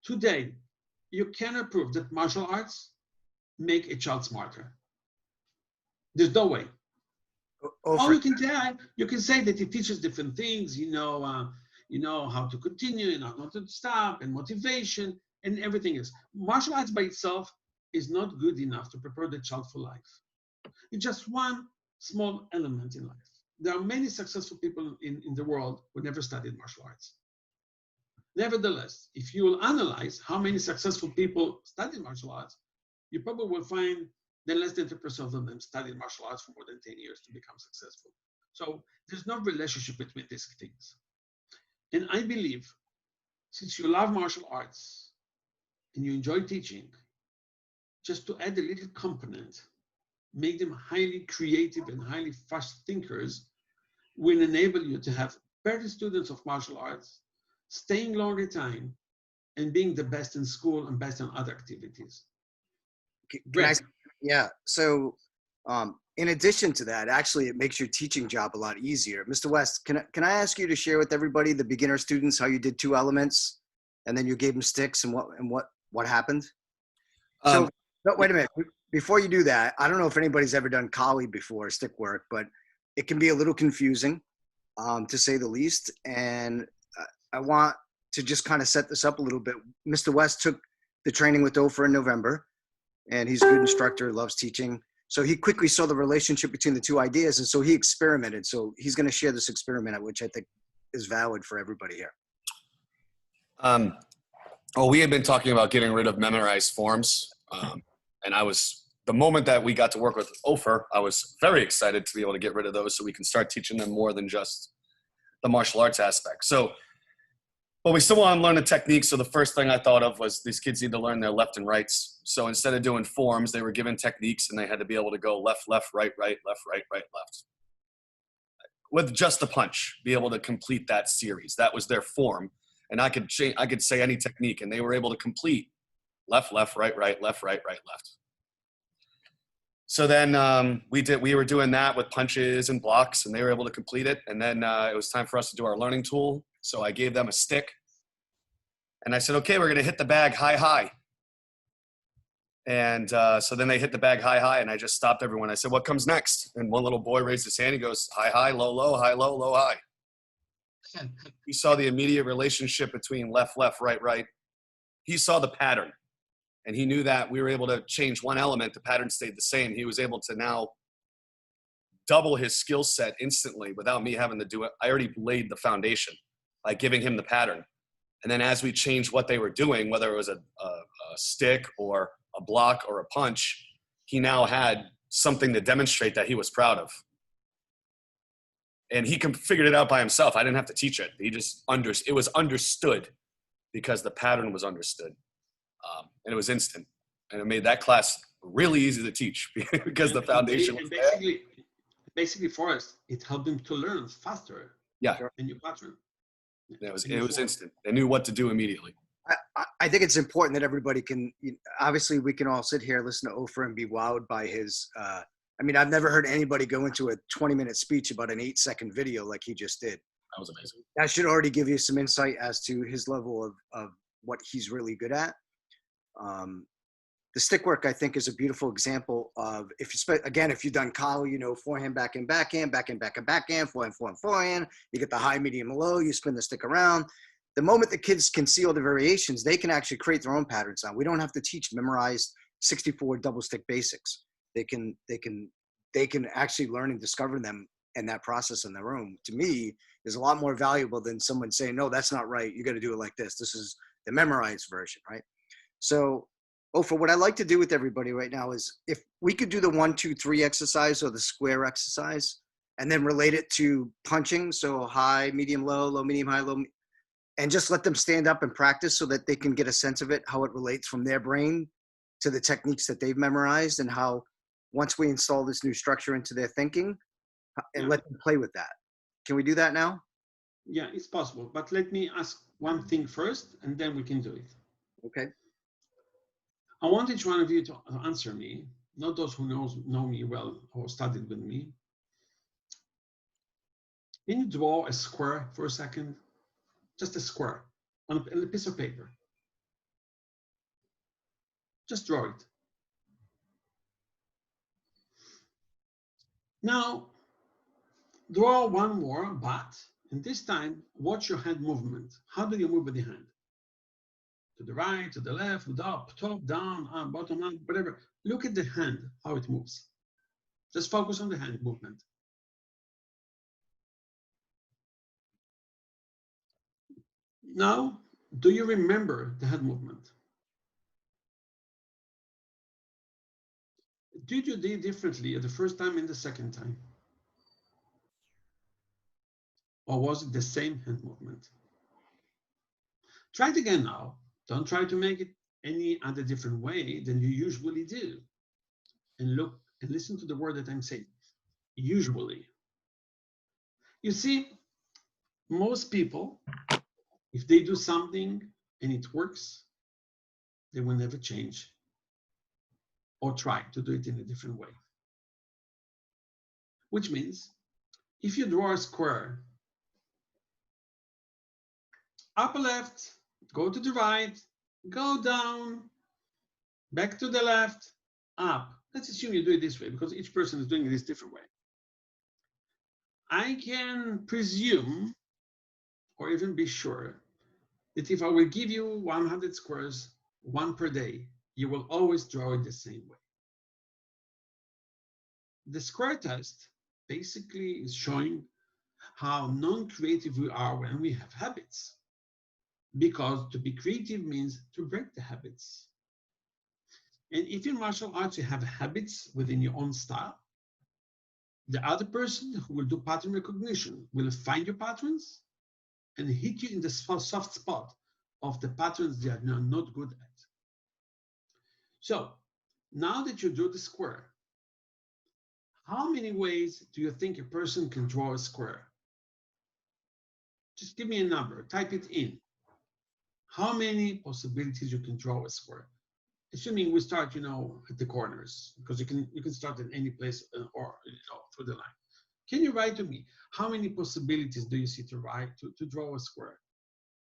Today, you cannot prove that martial arts make a child smarter. There's no way. All you can say that it teaches different things, you know how to continue and how to stop, and motivation and everything else. Martial arts by itself is not good enough to prepare the child for life. It's just one small element in life. There are many successful people in the world who never studied martial arts. Nevertheless, if you will analyze how many successful people studied martial arts, you probably will find that less than 2% of them studied martial arts for more than 10 years to become successful. So there's no relationship between these things. And I believe, since you love martial arts and you enjoy teaching, just to add a little component, make them highly creative and highly fast thinkers, will enable you to have better students of martial arts, staying longer time, and being the best in school and best in other activities.
Yeah. So in addition to that, actually, it makes your teaching job a lot easier. Mr. West, can I ask you to share with everybody, the beginner students, how you did 2 elements and then you gave them sticks and what happened? So no, wait a minute. Before you do that, I don't know if anybody's ever done Kali before, stick work, but it can be a little confusing. to say the least. And I want to just kind of set this up a little bit. Mr. West took the training with Ofer in November, and he's a good instructor, loves teaching. So he quickly saw the relationship between the two ideas, and so he experimented. So he's going to share this experiment, which I think is valid for everybody here.
Well, we had been talking about getting rid of memorized forms. And the moment that we got to work with Ofer, I was very excited to be able to get rid of those so we can start teaching them more than just the martial arts aspect. But we still want to learn the technique. So the first thing I thought of was these kids need to learn their left and rights. So instead of doing forms, they were given techniques and they had to be able to go left, left, right, right, left, right, right, left. With just a punch, be able to complete that series. That was their form. And I could say any technique and they were able to complete left, left, right, right, left, right, right, left. So then we were doing that with punches and blocks and they were able to complete it. And then it was time for us to do our learning tool. So I gave them a stick and I said, okay, we're going to hit the bag high, high. And so then they hit the bag high, high. And I just stopped everyone. I said, what comes next? And one little boy raised his hand. He goes, high, high, low, low, high, low, low, high. He saw the immediate relationship between left, left, right, right. He saw the pattern. And he knew that we were able to change one element. The pattern stayed the same. He was able to now double his skill set instantly without me having to do it. I already laid the foundation by giving him the pattern. And then as we changed what they were doing, whether it was a stick or a block or a punch, he now had something to demonstrate that he was proud of. And he figured it out by himself. I didn't have to teach it. It was understood because the pattern was understood. And it was instant. And it made that class really easy to teach because the foundation was there.
Basically for us, it helped them to learn faster.
Yeah.
A new pattern.
It was instant. They knew what to do immediately.
I think it's important that everybody can, obviously we can all sit here, listen to Ofer and be wowed by his, I've never heard anybody go into a 20-minute speech about an 8-second video like he just did.
That was amazing.
That should already give you some insight as to his level of what he's really good at. The stick work, I think, is a beautiful example of, if you've done Kali, forehand, backhand, backhand, backhand, backhand, backhand, forehand, forehand, forehand, you get the high, medium, low, you spin the stick around. The moment the kids can see all the variations, they can actually create their own patterns now. We don't have to teach memorized 64 double stick basics. They can actually learn and discover them in that process in their own. To me, is a lot more valuable than someone saying, no, that's not right. You got to do it like this. This is the memorized version, right? So, Ofer, what I like to do with everybody right now is if we could do the 1, 2, 3 exercise or the square exercise and then relate it to punching. So high, medium, low, medium, high, low, and just let them stand up and practice so that they can get a sense of it, how it relates from their brain to the techniques that they've memorized and how once we install this new structure into their thinking and let them play with that. Can we do that now?
Yeah, it's possible. But let me ask one thing first and then we can do it.
Okay.
I want each one of you to answer me, not those who know me well or studied with me. Can you draw a square for a second? Just a square on a piece of paper. Just draw it. Now, draw one more, and this time, watch your hand movement. How do you move with the hand? To the right, to the left, up, top, down, up, bottom, up, whatever. Look at the hand, how it moves. Just focus on the hand movement. Now, do you remember the hand movement? Did you do it differently at the first time and the second time? Or was it the same hand movement? Try it again now. Don't try to make it any other different way than you usually do. And look and listen to the word that I'm saying, usually. You see, most people, if they do something and it works, they will never change or try to do it in a different way. Which means, if you draw a square, upper left, go to the right, go down, back to the left, up. Let's assume you do it this way because each person is doing it this different way. I can presume, or even be sure, that if I will give you 100 squares, one per day, you will always draw it the same way. The square test basically is showing how non-creative we are when we have habits. Because to be creative means to break the habits. And if in martial arts you have habits within your own style, the other person who will do pattern recognition will find your patterns and hit you in the soft spot of the patterns they are not good at. So now that you drew the square, how many ways do you think a person can draw a square? Just give me a number, type it in. How many possibilities you can draw a square? Assuming we start, at the corners, because you can start at any place or through the line. Can you write to me how many possibilities do you see to draw a square?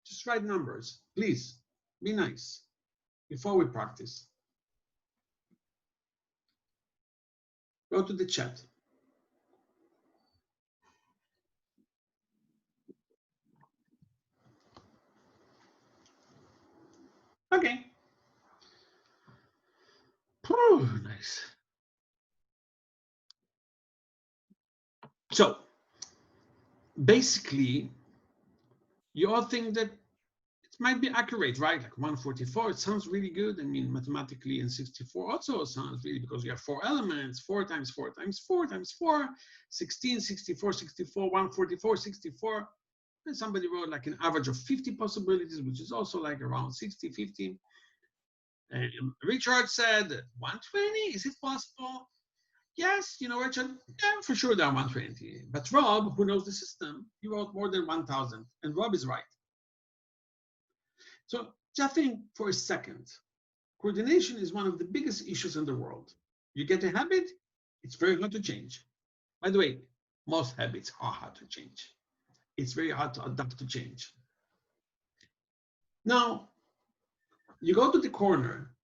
Just write numbers, please. Be nice before we practice. Go to the chat. Okay. Oh, nice. So basically, you all think that it might be accurate, right? Like 144, it sounds really good. I mean, mathematically, and 64 also sounds really, because you have 4 elements, 4 times 4 times 4 times 4, 16, 64, 64, 144, 64. And somebody wrote like an average of 50 possibilities, which is also like around 60, 50. And Richard said, 120, is it possible? Yes, Richard, yeah, for sure there are 120. But Rob, who knows the system, he wrote more than 1,000. And Rob is right. So just think for a second. Coordination is one of the biggest issues in the world. You get a habit, it's very hard to change. By the way, most habits are hard to change. It's very hard to adapt to change. Now, you go to the corner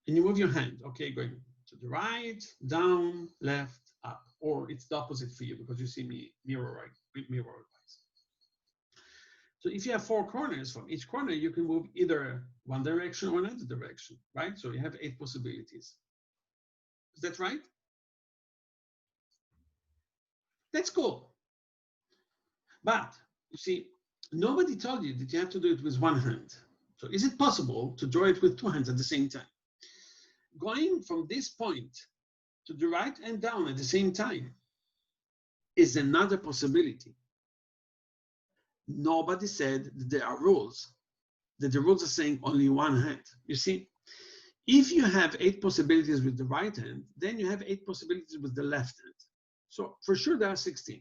and you move your hand, okay, going to the right, down, left, up, or it's the opposite for you because you see me mirror wise. So if you have 4 corners, from each corner, you can move either one direction or another direction, right? So you have 8 possibilities. Is that right? That's cool. But you see, nobody told you that you have to do it with one hand. So is it possible to draw it with 2 hands at the same time? Going from this point to the right and down at the same time is another possibility. Nobody said that there are rules, that the rules are saying only one hand. You see, if you have 8 possibilities with the right hand, then you have 8 possibilities with the left hand. So for sure there are 16.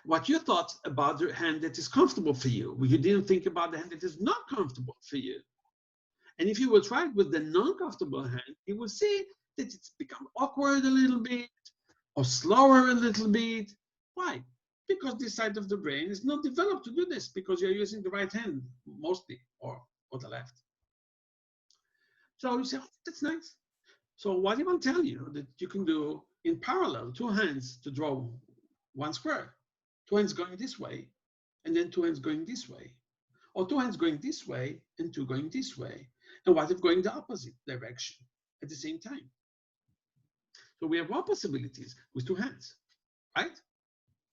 What you thought about the hand that is comfortable for you, you didn't think about the hand that is not comfortable for you. And if you will try it with the non-comfortable hand, you will see that it's become awkward a little bit or slower a little bit. Why? Because this side of the brain is not developed to do this because you're using the right hand mostly or the left. So you say, oh, that's nice. So what if I tell you that you can do in parallel 2 hands to draw one square, 2 hands going this way, and then 2 hands going this way, or 2 hands going this way and 2 going this way. And what if going the opposite direction at the same time? So we have more possibilities with 2 hands, right?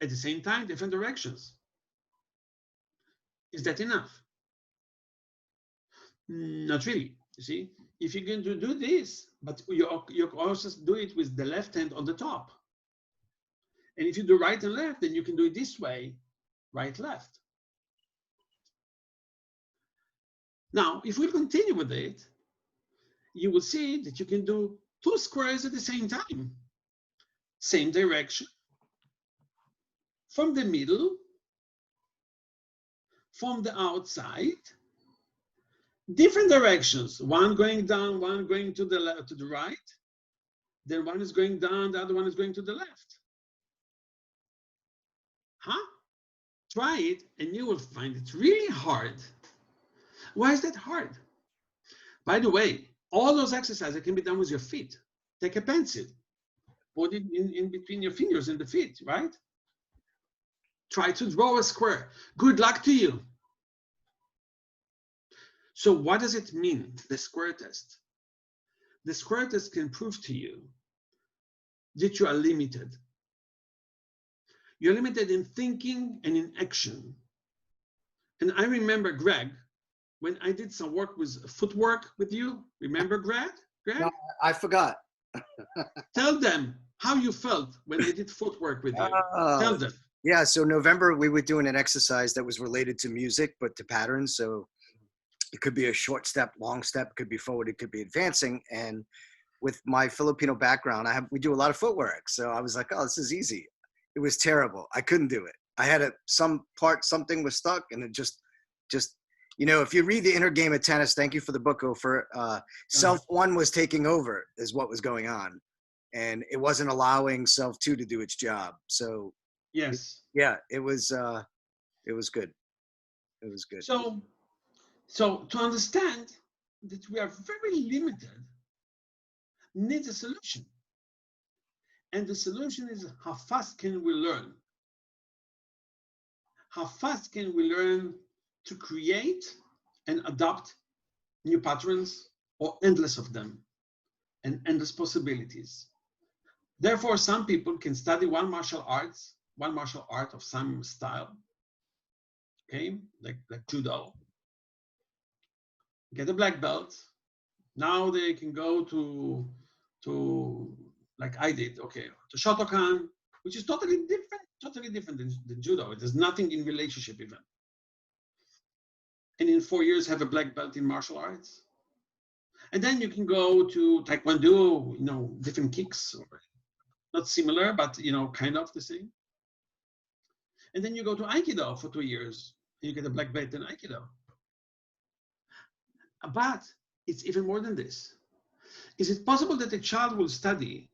At the same time, different directions. Is that enough? Not really. You see, if you're going to do this, but you also do it with the left hand on the top. And if you do right and left, then you can do it this way, right, left. Now, if we continue with it, you will see that you can do 2 squares at the same time. Same direction. From the middle, from the outside, different directions. One going down, one going to the left, to the right. Then one is going down, the other one is going to the left. Huh? Try it and you will find it really hard. Why is that hard? By the way, all those exercises can be done with your feet. Take a pencil, or in between your fingers and the feet, right? Try to draw a square. Good luck to you. So what does it mean, the square test? The square test can prove to you that you are limited. You're limited in thinking and in action. And I remember, Greg, when I did some work with footwork with you, remember, Greg?
No, I forgot.
Tell them how you felt when I did footwork with you. Tell them.
Yeah, so November, we were doing an exercise that was related to music, but to patterns. So it could be a short step, long step, it could be forward, it could be advancing. And with my Filipino background, we do a lot of footwork. So I was like, oh, this is easy. It was terrible. I couldn't do it. I had something was stuck, and it just, if you read The Inner Game of Tennis, thank you for the book, Ofer, self one was taking over is what was going on. And it wasn't allowing self two to do its job. So
yes.
It was good. It was good.
So to understand that we are very limited needs a solution. And the solution is, how fast can we learn? How fast can we learn to create and adopt new patterns, or endless of them, and endless possibilities? Therefore, some people can study one martial art of some style, okay, like judo, get a black belt. Now they can go to like I did, okay, to Shotokan, which is totally different than judo. There's nothing in relationship even. And in 4 years have a black belt in martial arts. And then you can go to Taekwondo, different kicks, not similar, but kind of the same. And then you go to Aikido for 2 years, and you get a black belt in Aikido. But it's even more than this. Is it possible that a child will study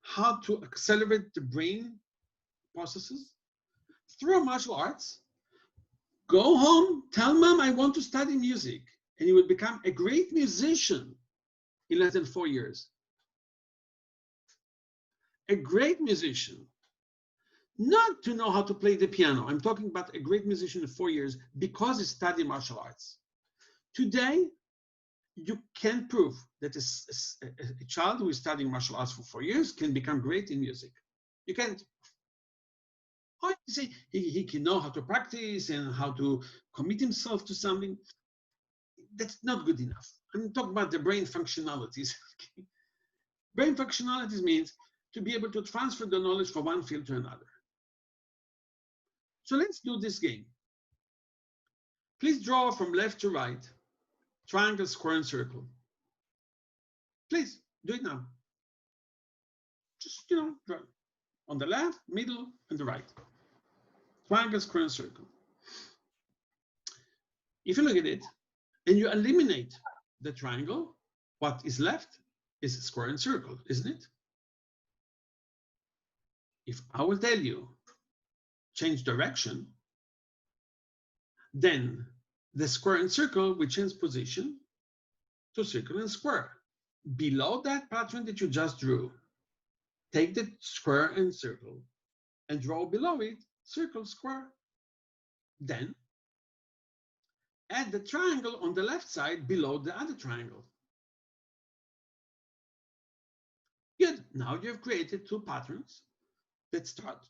how to accelerate the brain processes through martial arts, go home, tell mom I want to study music, and he will become a great musician in less than 4 years? A great musician. Not to know how to play the piano. I'm talking about a great musician in 4 years because he studied martial arts. Today, you can prove that a child who is studying martial arts for 4 years can become great in music. You can't. Or you say he can know how to practice and how to commit himself to something. That's not good enough. I'm talking about the brain functionalities. Brain functionalities means to be able to transfer the knowledge from one field to another. So let's do this game. Please draw from left to right, triangle, square, and circle. Please do it now. Just, draw on the left, middle, and the right. Triangle, square, and circle. If you look at it and you eliminate the triangle, what is left is square and circle, isn't it? If I will tell you, change direction, then the square and circle will change position to circle and square. Below that pattern that you just drew, take the square and circle and draw below it circle, square. Then add the triangle on the left side below the other triangle. Good. Now you've created two patterns that start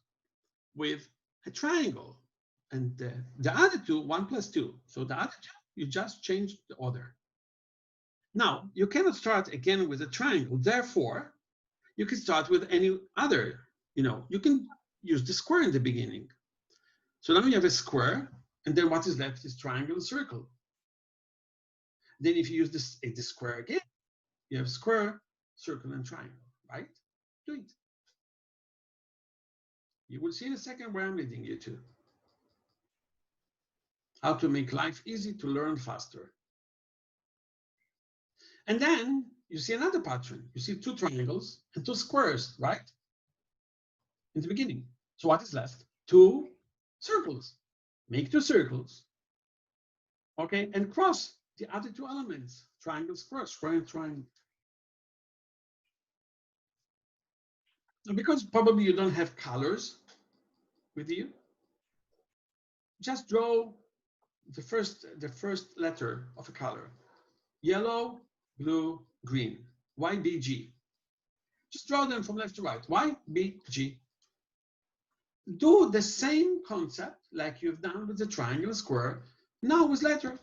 with a triangle, and the other two, 1 plus 2. So the other two, you just change the order. Now, you cannot start again with a triangle. Therefore, you can start with any other, you can use the square in the beginning. So now you have a square, and then what is left is triangle and circle. Then if you use the square again, you have square, circle, and triangle, right? Do it. You will see in a second where I'm leading you to. How to make life easy to learn faster. And then you see another pattern. You see 2 triangles and 2 squares, right? In the beginning. So what is left? 2 circles. Make 2 circles. Okay, and cross the other 2 elements. Triangle, square, square, and triangle. And because probably you don't have colors with you, just draw the first letter of a color. Yellow, blue, green. YBG. Just draw them from left to right. YBG. Do the same concept like you've done with the triangle square. Now with letter.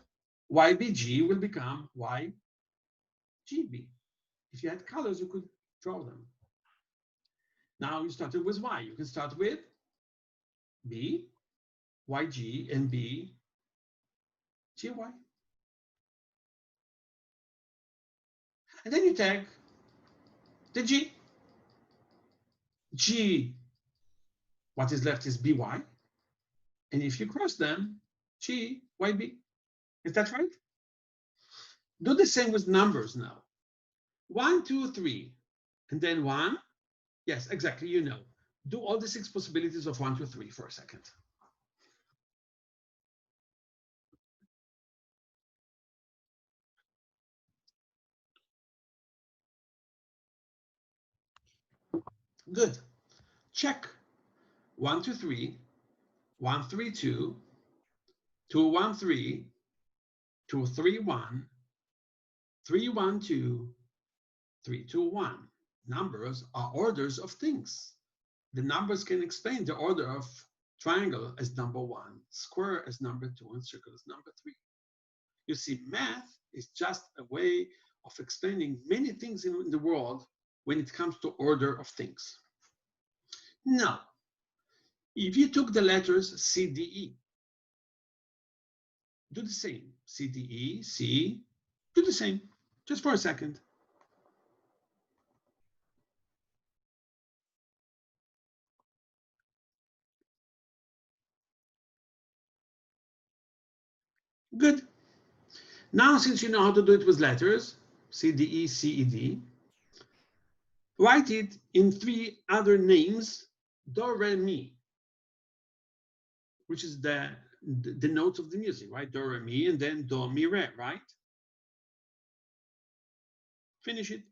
YBG will become YGB. If you had colors, you could draw them. Now you started with Y. You can start with B, YG, and B, GY. And then you take the G. G, what is left is BY. And if you cross them, G, YB. Is that right? Do the same with numbers now. 1, 2, 3, and then 1. Yes, exactly, you know. Do all the 6 possibilities of 1, 2, 3 for a second. Good. Check. 1, 2, 3, 1, 3, 2, 2, 1, 3, 2, 3, 1, 3, 1, 2, 3, 2, 1. Numbers are orders of things. The numbers can explain the order of triangle as number 1, square as number 2, and circle as number 3. You see, math is just a way of explaining many things in the world when it comes to order of things. Now, if you took the letters C, D, E, do the same. C, D, E, C, do the same, just for a second. Good. Now, since you know how to do it with letters, C, D, E, C, E, D, write it in 3 other names, do, re, mi, which is the notes of the music, right? Do, re, mi, and then do, mi, re, right? Finish it.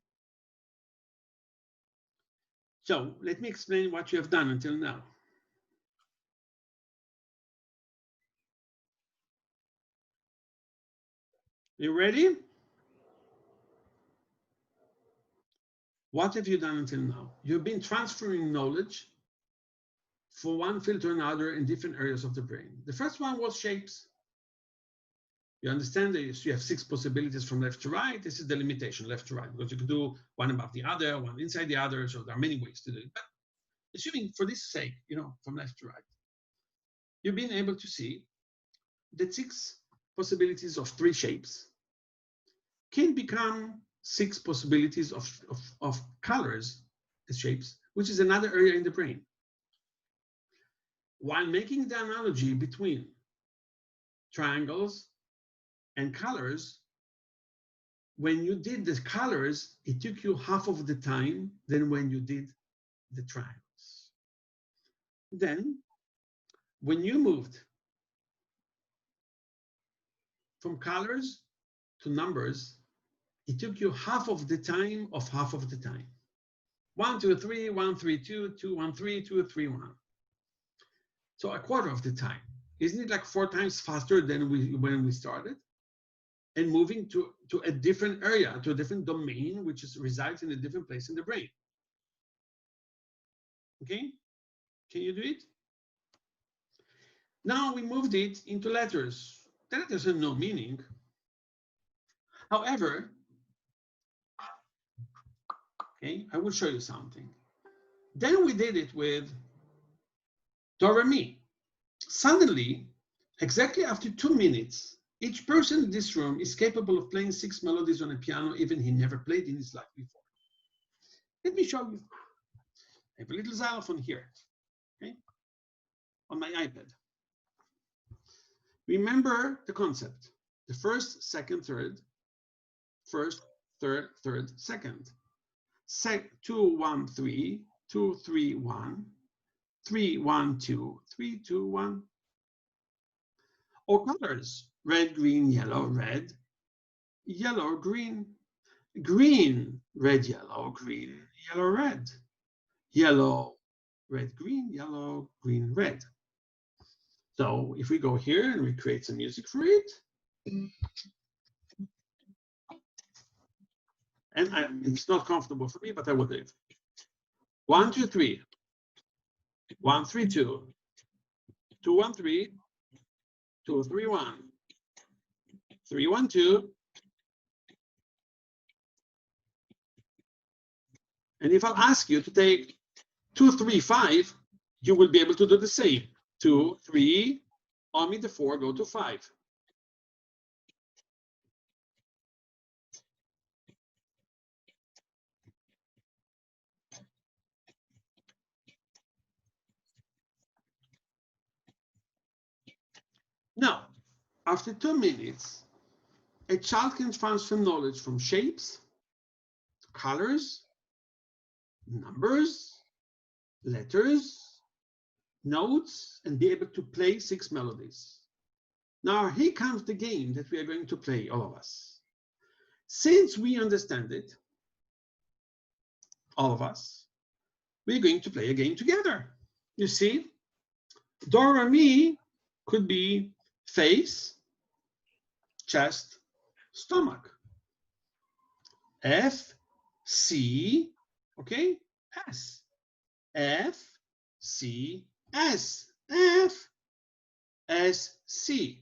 So let me explain what you have done until now. You ready? What have you done until now? You've been transferring knowledge from one field to another in different areas of the brain. The first one was shapes. You understand that you have 6 possibilities from left to right. This is the limitation, left to right, because you can do one above the other, one inside the other. So there are many ways to do it. But assuming for this sake, from left to right, you've been able to see that 6 possibilities of 3 shapes can become 6 possibilities of colors as shapes, which is another area in the brain. While making the analogy between triangles and colors, when you did the colors, it took you half of the time than when you did the triangles. Then, when you moved from colors to numbers, it took you half of the time of half of the time. 1, 2, 3, 1, 3, 2, 2, 1, 3, 2, 3, 1. So a quarter of the time. Isn't it like 4 times faster than when we started? And moving to a different area, to a different domain, which resides in a different place in the brain. Okay? Can you do it? Now we moved it into letters. The letters have no meaning. However, okay, I will show you something. Then we did it with do, re, mi. Suddenly, exactly after 2 minutes, each person in this room is capable of playing 6 melodies on a piano, even he never played in his life before. Let me show you. I have a little xylophone here, okay, on my iPad. Remember the concept. The first, second, third. First, third, third, second. 2, 1, 3, 2, 3, 1. 3, 1, 2, 3, 2, 1. Or colors, red, green, yellow, red, yellow, green, green, red, yellow, green, yellow, red, yellow, red, green, yellow, green, red. So if we go here and we create some music for it, and it's not comfortable for me, but I will do it. 1, 2, 3. 1, 3, 2. 2, 1, 3. 2, 3, 1. 3, 1, 2. And if I'll ask you to take 2, 3, 5, you will be able to do the same. 2, 3, omit the 4, go to 5. Now, after 2 minutes, a child can transfer knowledge from shapes, colors, numbers, letters, notes, and be able to play 6 melodies. Now, here comes the game that we are going to play, all of us. Since we understand it, all of us, we're going to play a game together. You see, do, re, mi could be face, chest, stomach. F, C, okay, S. F, C, S. F, S, C.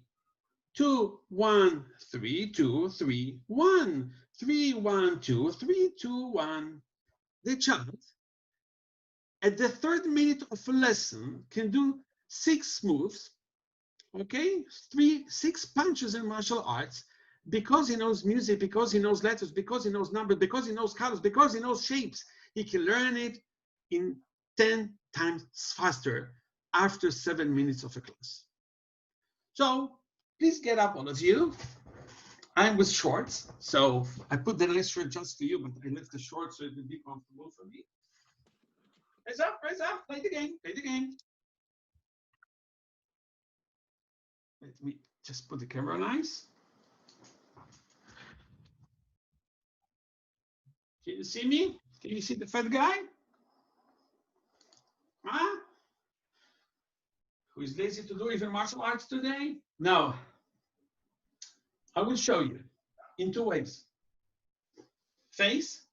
2, 1, 3, 2, 3, 1. 3, 1, 2, 3, 2, 1. The child, at the 3rd minute of a lesson, can do 6 moves, okay? 6 punches in martial arts, because he knows music, because he knows letters, because he knows numbers, because he knows colors, because he knows shapes. He can learn it in 10 times faster after 7 minutes of a class. So please get up, all of you. I'm with shorts, so I put the nice shirt just for you, but I left the shorts so it would be comfortable for me. Raise up, play the game, play the game. Let me just put the camera nice. Can you see me? Can you see the fat guy? Huh? Who is lazy to do even martial arts today? No. I will show you in 2 ways. Face,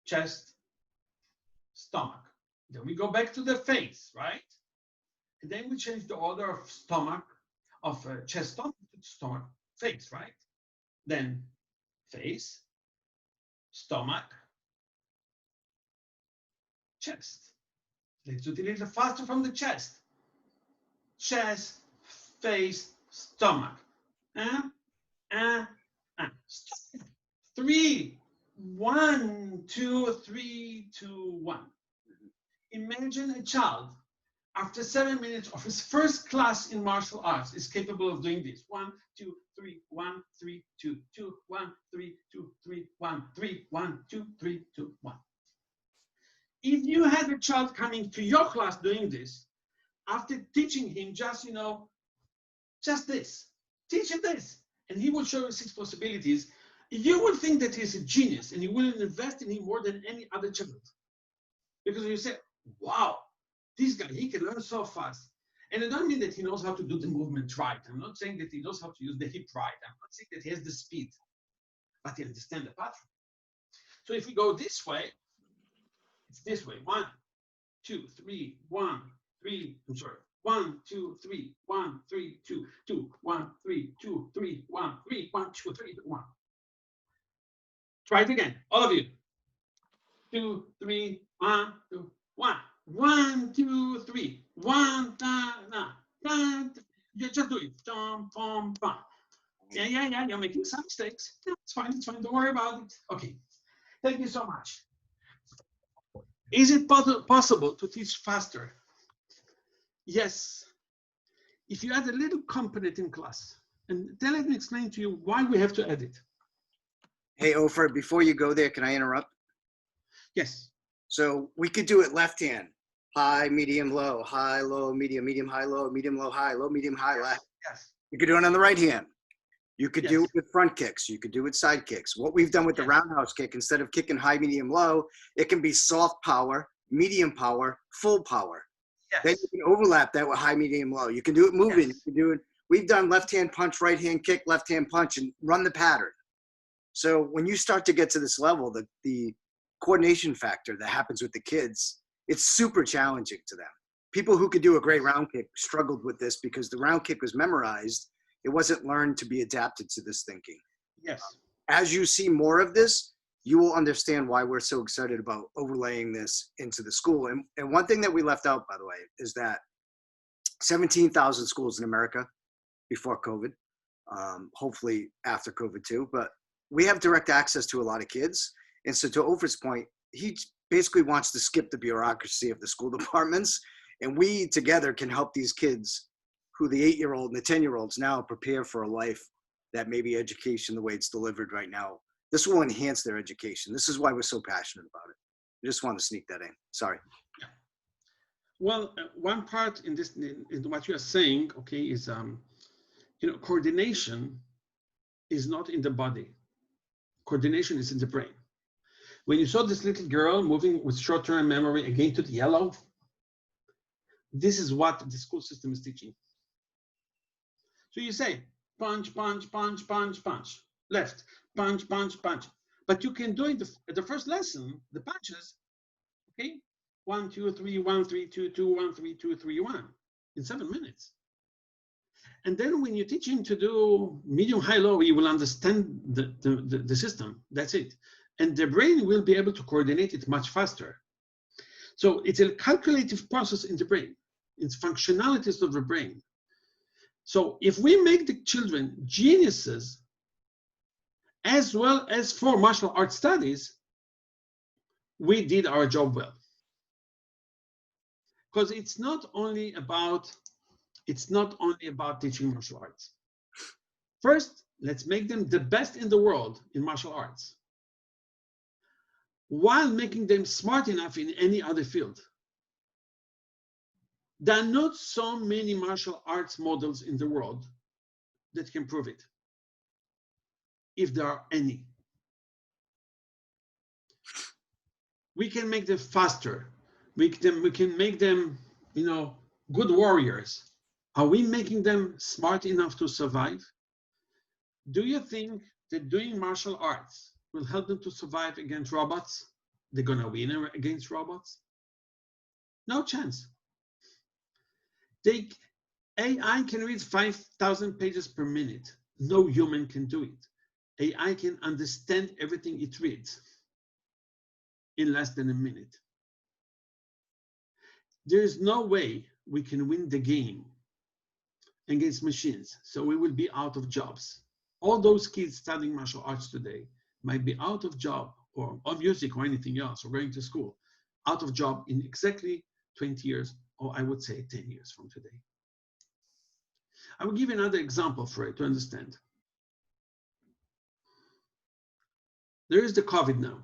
chest, stomach. Then we go back to the face, right? And then we change the order of stomach, of chest, stomach, to stomach, face, right? Then face, stomach, chest. Let's do it a little faster from the chest. Chest, face, stomach. Stop. 3, 1, 2, 3, 2, 1. Imagine a child after 7 minutes of his first class in martial arts is capable of doing this. 1, 2, 3, 1, 3, 2, 2, 1, 3, 2, 3, 1, 3, 1, 2, 3, 2, 1. If you had a child coming to your class doing this, after teaching him just, just this, teach him this, and he will show you 6 possibilities, you will think that he's a genius and you will invest in him more than any other child. Because you say, wow, this guy, he can learn so fast. And I don't mean that he knows how to do the movement right. I'm not saying that he knows how to use the hip right. I'm not saying that he has the speed, but he understands the pattern. So if we go this way, it's this way. 1, 2, 3, 1, 3, I'm sorry. 1, 2, 3, 1, 3, 2, 2, 1, 3, 2, 3, 1, 3, 1, 2, 3, 1. Try it again, all of you. 2, 3, 1, 2, 1. 1, 2, 3. 1, da, da, da. You just do it. Jump, bum, bum. Yeah. You're making some mistakes. Yeah, it's fine. Don't worry about it. Okay. Thank you so much. Is it possible to teach faster? Yes. If you add a little component in class, and then let me explain to you why we have to add it.
Hey, Ofer, before you go there, can I interrupt?
Yes.
So we could do it left hand. High, medium, low, high, low, medium, medium, high, low, medium, low, high, low, medium, high, left.
Yes.
You could do it on the right hand. You could
Yes.
do it with front kicks. You could do it side kicks. What we've done with the
Yes.
roundhouse kick, instead of kicking high, medium, low, it can be soft power, medium power, full power. Then
Yes.
you can overlap that with high, medium, low. You can do it moving.
Yes.
You can do it. We've done left hand punch, right hand kick, left hand punch, and run the pattern. So when you start to get to this level, the coordination factor that happens with the kids, it's super challenging to them. People who could do a great round kick struggled with this because the round kick was memorized. It wasn't learned to be adapted to this thinking.
Yes.
As you see more of this, you will understand why we're so excited about overlaying this into the school. And one thing that we left out, by the way, is that 17,000 schools in America before COVID, hopefully after COVID too, but we have direct access to a lot of kids. And so to Ofer's point, he basically wants to skip the bureaucracy of the school departments. And we together can help these kids who the 8-year-old and the 10-year-olds now prepare for a life that maybe education, the way it's delivered right now, this will enhance their education. This is why we're so passionate about it. I just want to sneak that in. Sorry.
Well, one part in this, in what you are saying, okay, is coordination is not in the body. Coordination is in the brain. When you saw this little girl moving with short-term memory again to the yellow, this is what the school system is teaching. So you say, punch, punch, punch, punch, punch, left, punch, punch, punch. But you can do it at the first lesson, the punches, okay? 1, 2, 3, 1, 3, 2, 2, 1, 3, 2, 3, 1 in 7 minutes. And then when you teach him to do medium, high, low, he will understand the system. That's it. And the brain will be able to coordinate it much faster. So it's a calculative process in the brain. It's functionalities of the brain. So if we make the children geniuses, as well as for martial arts studies, we did our job well. Because it's not only about teaching martial arts. First, let's make them the best in the world in martial arts, while making them smart enough in any other field. There are not so many martial arts models in the world that can prove it, if there are any. We can make them faster. We can make them, good warriors. Are we making them smart enough to survive? Do you think that doing martial arts will help them to survive against robots? They're gonna win against robots? No chance. AI can read 5,000 pages per minute. No human can do it. AI can understand everything it reads in less than a minute. There is no way we can win the game against machines, so we will be out of jobs. All those kids studying martial arts today might be out of job, or music or anything else, or going to school, out of job in exactly 20 years, or I would say 10 years from today. I will give you another example for it to understand. There is the COVID now.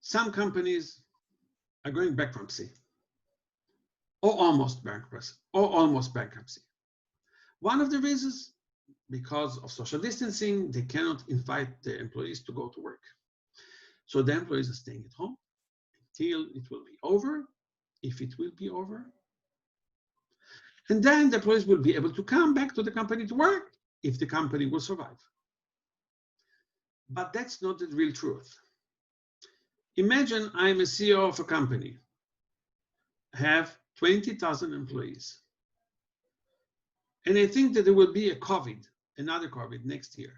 Some companies are going bankruptcy, or almost bankruptcy. One of the reasons, because of social distancing, they cannot invite the employees to go to work. So the employees are staying at home until it will be over, if it will be over. And then the employees will be able to come back to the company to work, if the company will survive. But that's not the real truth. Imagine I'm a CEO of a company, have 20,000 employees. And I think that there will be another COVID next year.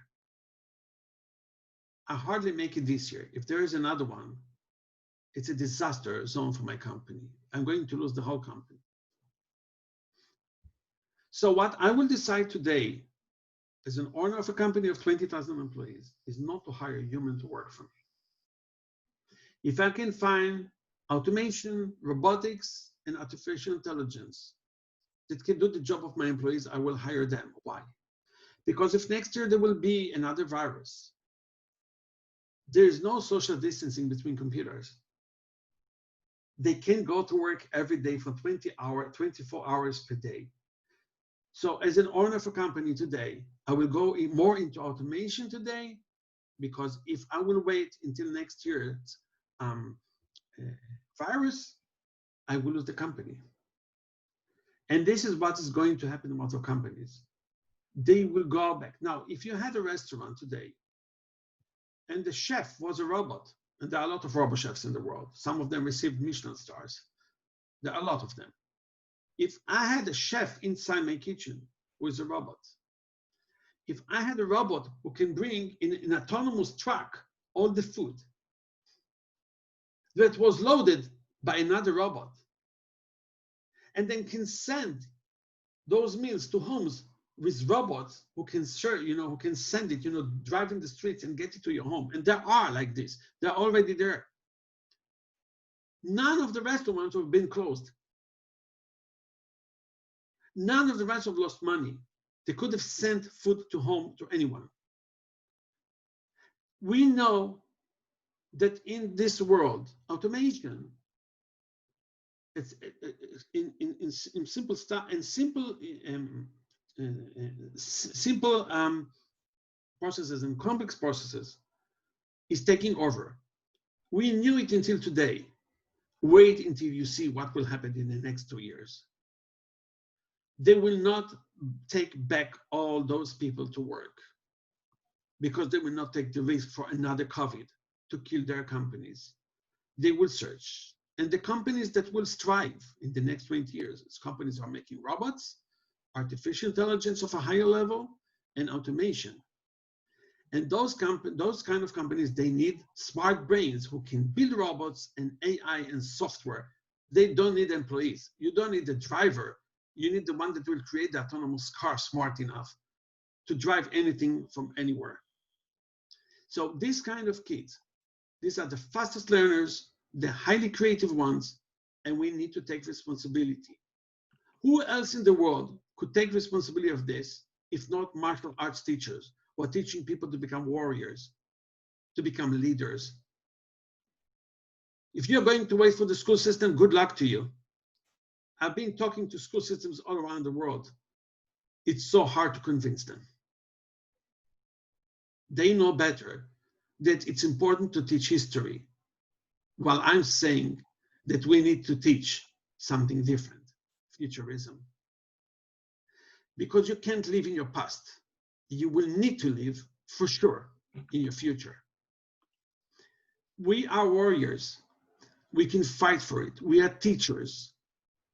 I hardly make it this year. If there is another one, it's a disaster zone for my company. I'm going to lose the whole company. So what I will decide today as an owner of a company of 20,000 employees is not to hire a human to work for me. If I can find automation, robotics, and artificial intelligence that can do the job of my employees, I will hire them. Why? Because if next year there will be another virus, there is no social distancing between computers. They can go to work every day for 24 hours per day. So as an owner of a company today, I will go more into automation today, because if I will wait until next year's virus, I will lose the company. And this is what is going to happen in lots of companies. They will go back. Now, if you had a restaurant today and the chef was a robot, and there are a lot of robot chefs in the world, some of them received Michelin stars, there are a lot of them. If I had a chef inside my kitchen who is a robot, if I had a robot who can bring in an autonomous truck all the food that was loaded by another robot, and then can send those meals to homes with robots who can share, who can send it, driving the streets and get it to your home. And there are like this, they're already there. None of the restaurants have been closed. None of the restaurants have lost money. They could have sent food to home to anyone. We know that in this world, automation, it's in simple stuff and simple processes and complex processes is taking over. We knew it until today. Wait until you see what will happen in the next 2 years. They will not take back all those people to work because they will not take the risk for another COVID to kill their companies. They will search. And the companies that will strive in the next 20 years, companies are making robots, artificial intelligence of a higher level, and automation. And those kind of companies, they need smart brains who can build robots and AI and software. They don't need employees. You don't need the driver. You need the one that will create the autonomous car smart enough to drive anything from anywhere. So these kind of kids, these are the fastest learners, the highly creative ones, and we need to take responsibility. Who else in the world could take responsibility of this if not martial arts teachers who are teaching people to become warriors, to become leaders? If you're going to wait for the school system, good luck to you. I've been talking to school systems all around the world. It's so hard to convince them. They know better that it's important to teach history, while I'm saying that we need to teach something different, futurism. Because you can't live in your past. You will need to live, for sure, in your future. We are warriors. We can fight for it. We are teachers.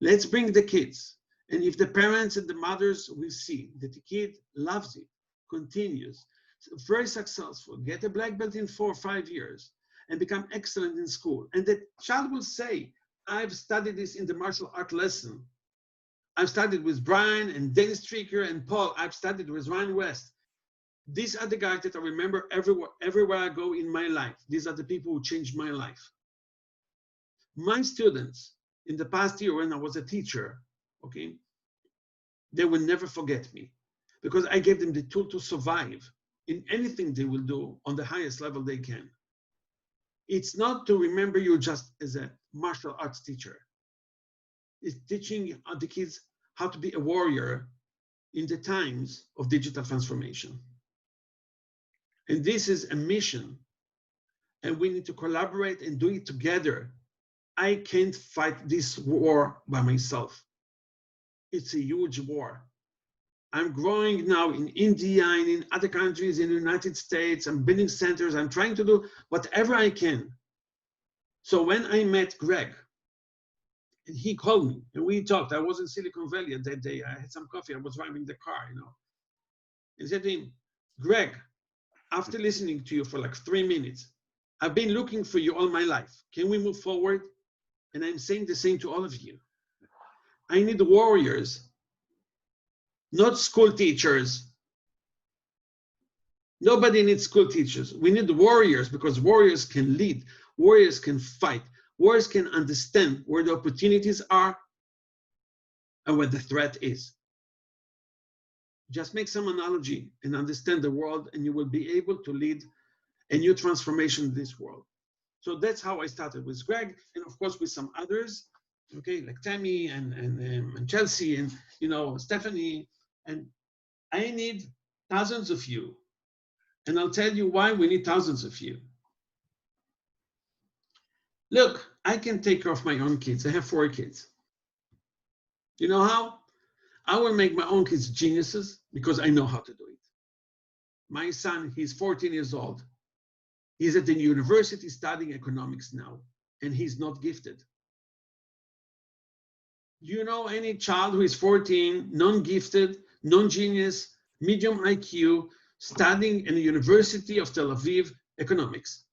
Let's bring the kids. And if the parents and the mothers will see that the kid loves it, continues, very successful, get a black belt in 4 or 5 years, and become excellent in school, and the child will say, I've studied this in the martial art lesson. I've studied with Brian and Dennis Streaker and Paul. I've studied with Ryan West. These are the guys that I remember everywhere I go in my life. These are the people who changed my life. My students in the past year when I was a teacher, okay, they will never forget me because I gave them the tool to survive in anything they will do on the highest level they can. It's not to remember you just as a martial arts teacher. It's teaching the kids how to be a warrior in the times of digital transformation. And this is a mission, and we need to collaborate and do it together. I can't fight this war by myself. It's a huge war. I'm growing now in India and in other countries, in the United States. I'm building centers. I'm trying to do whatever I can. So when I met Greg, and he called me and we talked, I was in Silicon Valley that day. I had some coffee. I was driving the car, And said to him, Greg, after listening to you for like 3 minutes, I've been looking for you all my life. Can we move forward? And I'm saying the same to all of you. I need warriors, not school teachers. Nobody needs school teachers. We need warriors because warriors can lead, warriors can fight, warriors can understand where the opportunities are and where the threat is. Just make some analogy and understand the world, and you will be able to lead a new transformation in this world. So that's how I started with Greg, and of course with some others, okay, like Tammy and Chelsea and Stephanie And I need thousands of you. And I'll tell you why we need thousands of you. Look, I can take care of my own kids. I have 4 kids. You know how? I will make my own kids geniuses because I know how to do it. My son, he's 14 years old. He's at the university studying economics now, and he's not gifted. Do you know any child who is 14, non-gifted, non-genius, medium IQ, studying in the University of Tel Aviv economics?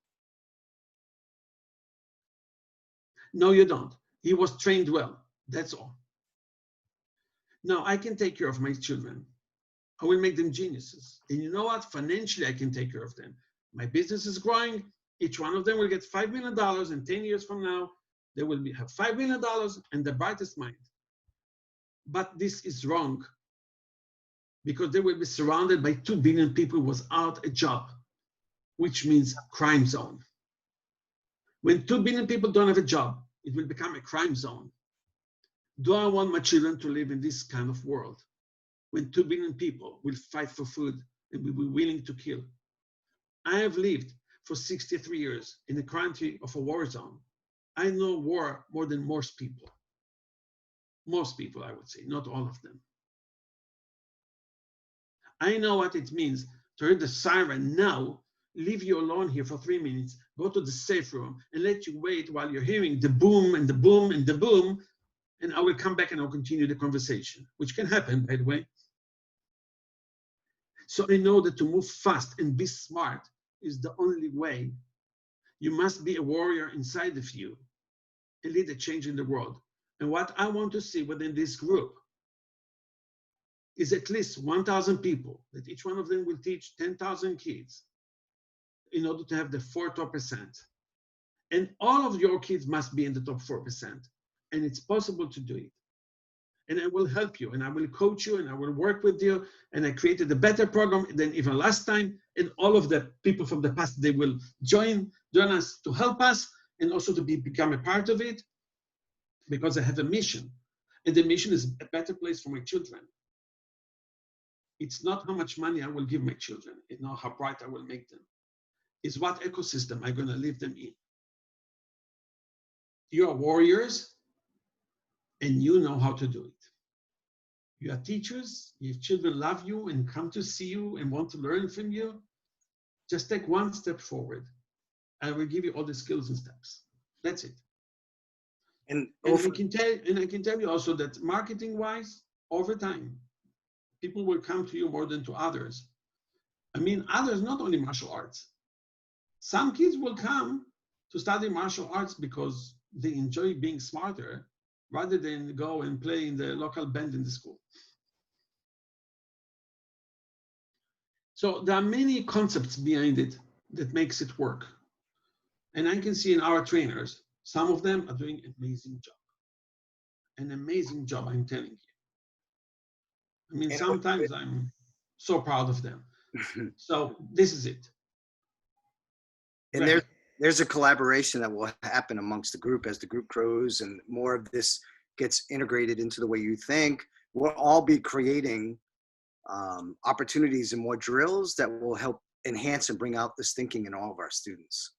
No, you don't. He was trained well. That's all. Now, I can take care of my children. I will make them geniuses. And you know what? Financially, I can take care of them. My business is growing. Each one of them will get $5 million, and 10 years from now, they will have $5 million and the brightest mind. But this is wrong because they will be surrounded by 2 billion people without a job, which means crime zone. When 2 billion people don't have a job, it will become a crime zone. Do I want my children to live in this kind of world when 2 billion people will fight for food and will be willing to kill? I have lived for 63 years in a country of a war zone. I know war more than most people. Most people, I would say, not all of them. I know what it means to hear the siren now, leave you alone here for 3 minutes, go to the safe room and let you wait while you're hearing the boom and the boom and the boom, and I will come back and I'll continue the conversation, which can happen, by the way. So I know that to move fast and be smart is the only way. You must be a warrior inside of you and lead a change in the world. And what I want to see within this group is at least 1,000 people that each one of them will teach 10,000 kids in order to have the 4 top percent. And all of your kids must be in the top 4%. And it's possible to do it. And I will help you and I will coach you and I will work with you. And I created a better program than even last time. And all of the people from the past, they will join us to help us and also to become a part of it, because I have a mission. And the mission is a better place for my children. It's not how much money I will give my children. It's not how bright I will make them. It's what ecosystem I'm going to leave them in. You are warriors and you know how to do it. You are teachers. If children love you and come to see you and want to learn from you, just take 1 step forward. I will give you all the skills and steps. That's it.
And
I can tell you also that marketing-wise, over time, people will come to you more than to others. I mean, others, not only martial arts. Some kids will come to study martial arts because they enjoy being smarter rather than go and play in the local band in the school. So there are many concepts behind it that makes it work. And I can see in our trainers, some of them are doing an amazing job. An amazing job, I'm telling you. I mean, sometimes I'm so proud of them. So this is it.
And there's a collaboration that will happen amongst the group as the group grows and more of this gets integrated into the way you think. We'll all be creating opportunities and more drills that will help enhance and bring out this thinking in all of our students.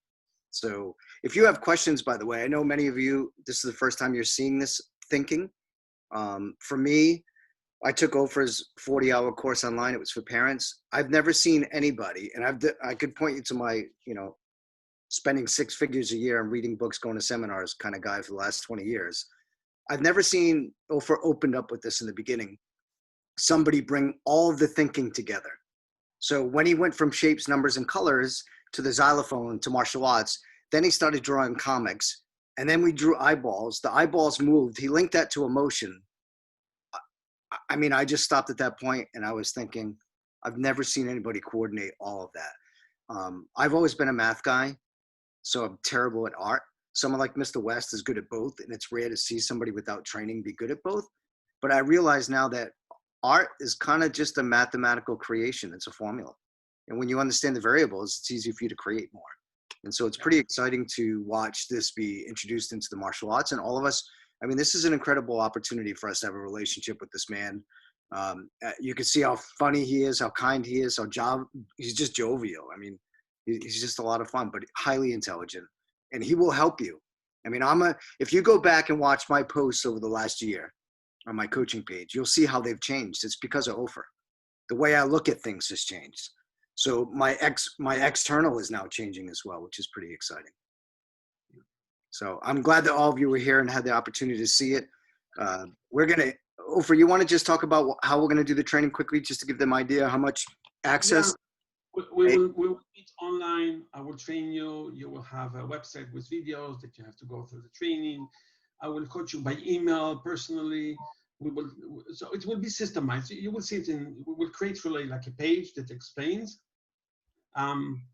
So if you have questions, by the way, I know many of you, this is the first time you're seeing this thinking. For me, I took Oprah's 40-hour course online. It was for parents. I've never seen anybody, and I could point you to my, spending 6 figures a year and reading books, going to seminars kind of guy for the last 20 years. I've never seen Oprah opened up with this in the beginning. Somebody bring all of the thinking together. So when he went from shapes, numbers, and colors to the xylophone to martial arts, then he started drawing comics, and then we drew eyeballs. The eyeballs moved. He linked that to emotion. I mean, I just stopped at that point and I was thinking, I've never seen anybody coordinate all of that. I've always been a math guy, so I'm terrible at art. Someone like Mr. West is good at both, and it's rare to see somebody without training be good at both. But I realize now that art is kind of just a mathematical creation. It's a formula. And when you understand the variables, it's easy for you to create more. And so it's pretty exciting to watch this be introduced into the martial arts. And all of us, I mean, this is an incredible opportunity for us to have a relationship with this man You can see how funny he is, how kind he is, he's just jovial. I mean, he's just a lot of fun, but highly intelligent, and he will help you. I mean, if you go back and watch my posts over the last year on my coaching page, you'll see how they've changed. It's because of Ofer. The way I look at things has changed. So my external is now changing as well, which is pretty exciting. So I'm glad that all of you were here and had the opportunity to see it. Ofer, you want to just talk about how we're going to do the training quickly, just to give them an idea how much access?
Yeah, we will meet online. I will train you. You will have a website with videos that you have to go through the training. I will coach you by email personally. So it will be systemized. You will see it we will create really like a page that explains.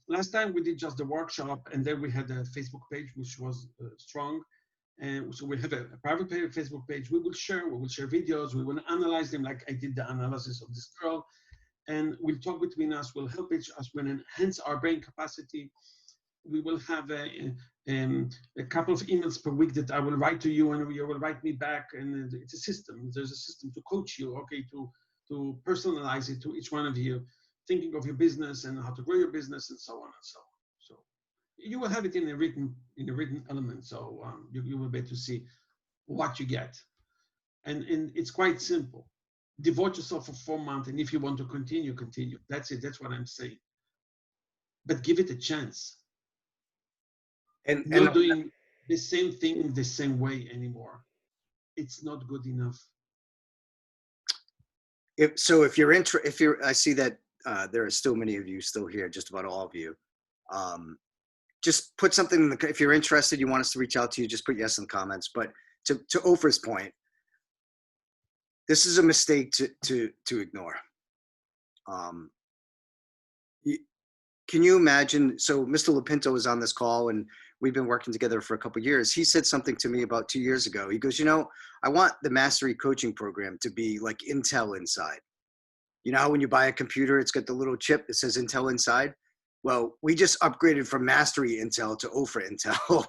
Last time we did just the workshop, and then we had a Facebook page, which was strong. And so we have a private Facebook page. We will share videos. We will analyze them like I did the analysis of this girl. And we'll talk between us. We'll help each us. We'll enhance our brain capacity. We will have a couple of emails per week that I will write to you, and you will write me back. And it's a system. There's a system to coach you, okay, to personalize it to each one of you, thinking of your business and how to grow your business and so on and so on. So you will have it in a written element. So you will be able to see what you get. And it's quite simple. Devote yourself for 4 months, and if you want to continue. That's it. That's what I'm saying. But give it a chance. And not doing the same thing the same way anymore. It's not good enough.
I see that there are still many of you still here, just about all of you. Just put something if you're interested, you want us to reach out to you, just put yes in the comments. But to Ofer's point, this is a mistake to ignore. Can you imagine? So Mr. Lupinto was on this call, and we've been working together for a couple of years. He said something to me about 2 years ago. He goes, I want the Mastery coaching program to be like Intel inside. You know how when you buy a computer, it's got the little chip that says Intel inside? Well, we just upgraded from Mastery Intel to Ofer Intel.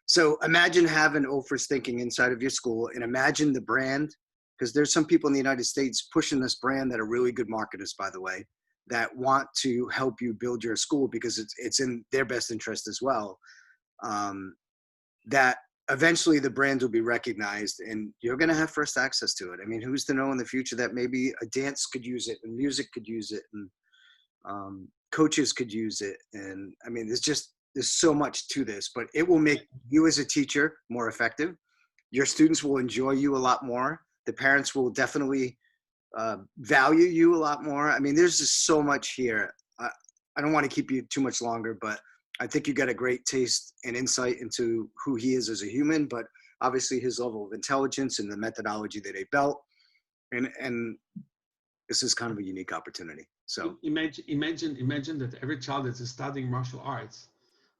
So imagine having Ofer's thinking inside of your school, and imagine the brand, because there's some people in the United States pushing this brand that are really good marketers, by the way, that want to help you build your school because it's in their best interest as well. That eventually the brand will be recognized and you're going to have first access to it. I mean, who's to know in the future that maybe a dance could use it and music could use it and coaches could use it. And I mean, there's so much to this, but it will make you as a teacher more effective. Your students will enjoy you a lot more. The parents will definitely value you a lot more. I mean, there's just so much here. I don't want to keep you too much longer, but I think you got a great taste and insight into who he is as a human, but obviously his level of intelligence and the methodology that he built. And this is kind of a unique opportunity. So
imagine that every child that is studying martial arts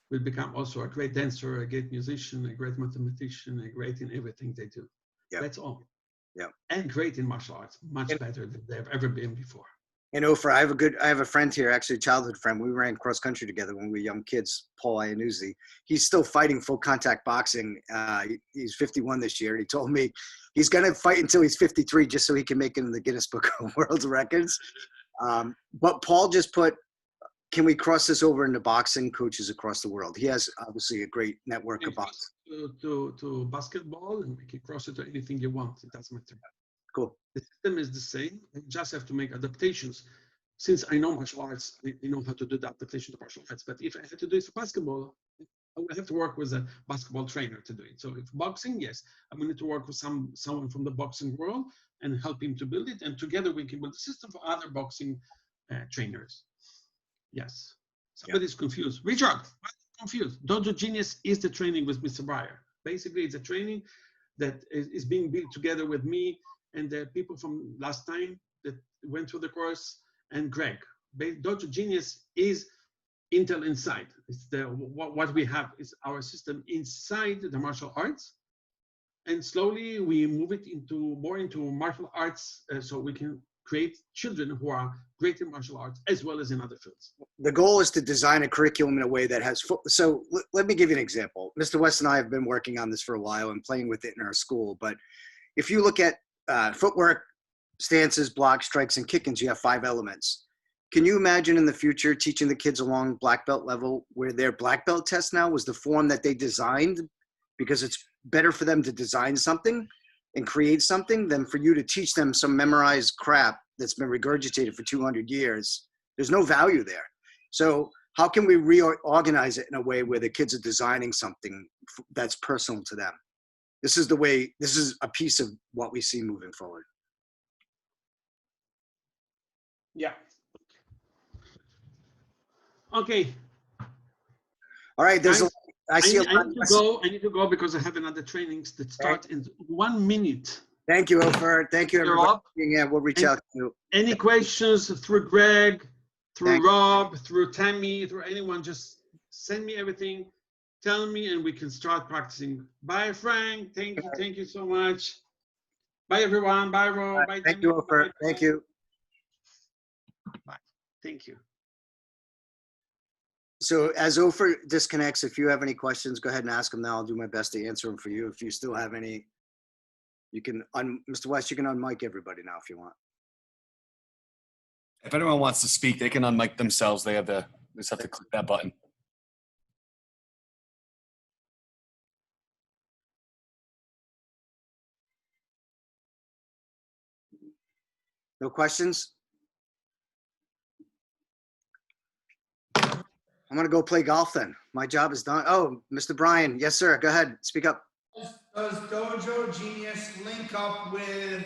will become also a great dancer, a great musician, a great mathematician, a great in everything they do. Yep. That's all.
Yeah.
And great in martial arts, much better than they've ever been before.
And Ofer, I have a friend here, actually a childhood friend. We ran cross country together when we were young kids, Paul Iannuzzi. He's still fighting full contact boxing. He's 51 this year. He told me he's going to fight until he's 53 just so he can make it in the Guinness Book of World Records. But Paul just put, can we cross this over into boxing coaches across the world? He has obviously a great network of boxing.
To basketball, and we can cross it to anything you want. It doesn't matter.
Cool.
The system is the same. You just have to make adaptations. Since I know martial arts, I know how to do the adaptation to martial arts. But if I had to do it for basketball, I would have to work with a basketball trainer to do it. So if boxing, yes, I'm going to work with someone from the boxing world and help him to build it. And together we can build a system for other boxing trainers. Yes. Somebody's confused. Richard, confused. Dojo Genius is the training with Mr. Breyer. Basically, it's a training that is being built together with me and the people from last time that went through the course and Greg. Dojo Genius is Intel inside. It's what we have is our system inside the martial arts. And slowly we move it more into martial arts so we can create children who are great in martial arts as well as in other fields.
The goal is to design a curriculum in a way that has, so let me give you an example. Mr. West and I have been working on this for a while and playing with it in our school. But if you look at footwork, stances, blocks, strikes, and kick-ins, you have 5 elements. Can you imagine in the future teaching the kids along black belt level where their black belt test now was the form that they designed, because it's better for them to design something and create something than for you to teach them some memorized crap that's been regurgitated for 200 years. There's no value there. So how can we reorganize it in a way where the kids are designing something that's personal to them? This is a piece of what we see moving forward.
Yeah. Okay.
All right, I
need to go because I have another trainings that start in 1 minute.
Thank you, Ofer. Thank you, everybody.
Rob.
Yeah, we'll reach out to you.
Any questions through Greg, through Rob, through Tammy, through anyone, just send me everything, tell me, and we can start practicing. Bye, Frank. Thank you. Thank you so much. Bye, everyone. Bye, Rob. Bye,
Thank
Tammy.
you, Ofer.
Bye.
Thank you.
Bye. Thank you.
So as Ofer disconnects, if you have any questions, go ahead and ask them now. I'll do my best to answer them for you. If you still have any, you can, Mr. West, you can unmic everybody now if you want.
If anyone wants to speak, they can unmic themselves. They just have to click that button.
No questions? I'm going to go play golf then. My job is done. Oh, Mr. Brian. Yes, sir. Go ahead. Speak up.
Does Dojo Genius link up with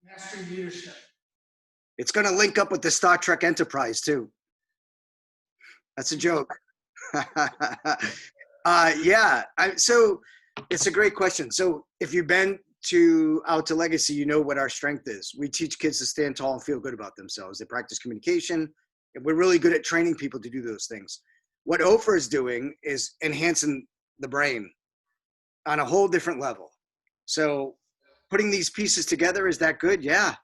Master Leadership?
It's going to link up with the Star Trek Enterprise too. That's a joke. Yeah. So it's a great question. So if you've been out to Legacy, you know what our strength is. We teach kids to stand tall and feel good about themselves. They practice communication. And we're really good at training people to do those things. What Ofer is doing is enhancing the brain on a whole different level. So putting these pieces together, is that good? Yeah.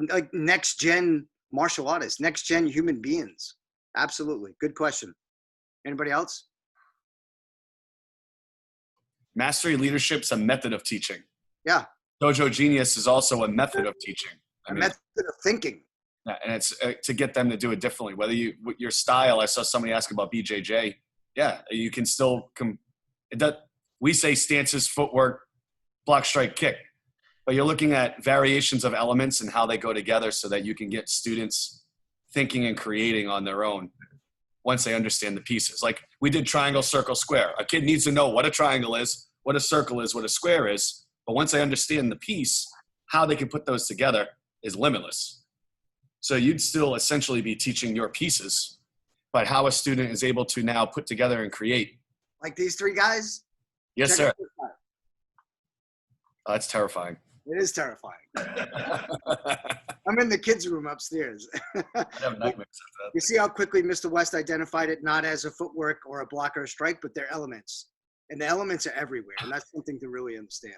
Like next gen martial artists, next gen human beings. Absolutely. Good question. Anybody else?
Mastery leadership's a method of teaching.
Yeah.
Dojo Genius is also a method of teaching.
A method of thinking.
Yeah, and it's to get them to do it differently. Whether your style, I saw somebody ask about BJJ. Yeah, you can still we say stances, footwork, block, strike, kick, but you're looking at variations of elements and how they go together so that you can get students thinking and creating on their own once they understand the pieces. Like we did triangle, circle, square. A kid needs to know what a triangle is, what a circle is, what a square is, but once they understand the piece, how they can put those together is limitless. So you'd still essentially be teaching your pieces, but how a student is able to now put together and create.
Like these 3 guys?
Yes,
Check
sir.
out this guy.
Oh, that's terrifying.
It is terrifying. I'm in the kids' room upstairs. You see how quickly Mr. West identified it not as a footwork or a block or a strike, but they're elements. And the elements are everywhere. And that's something to really understand.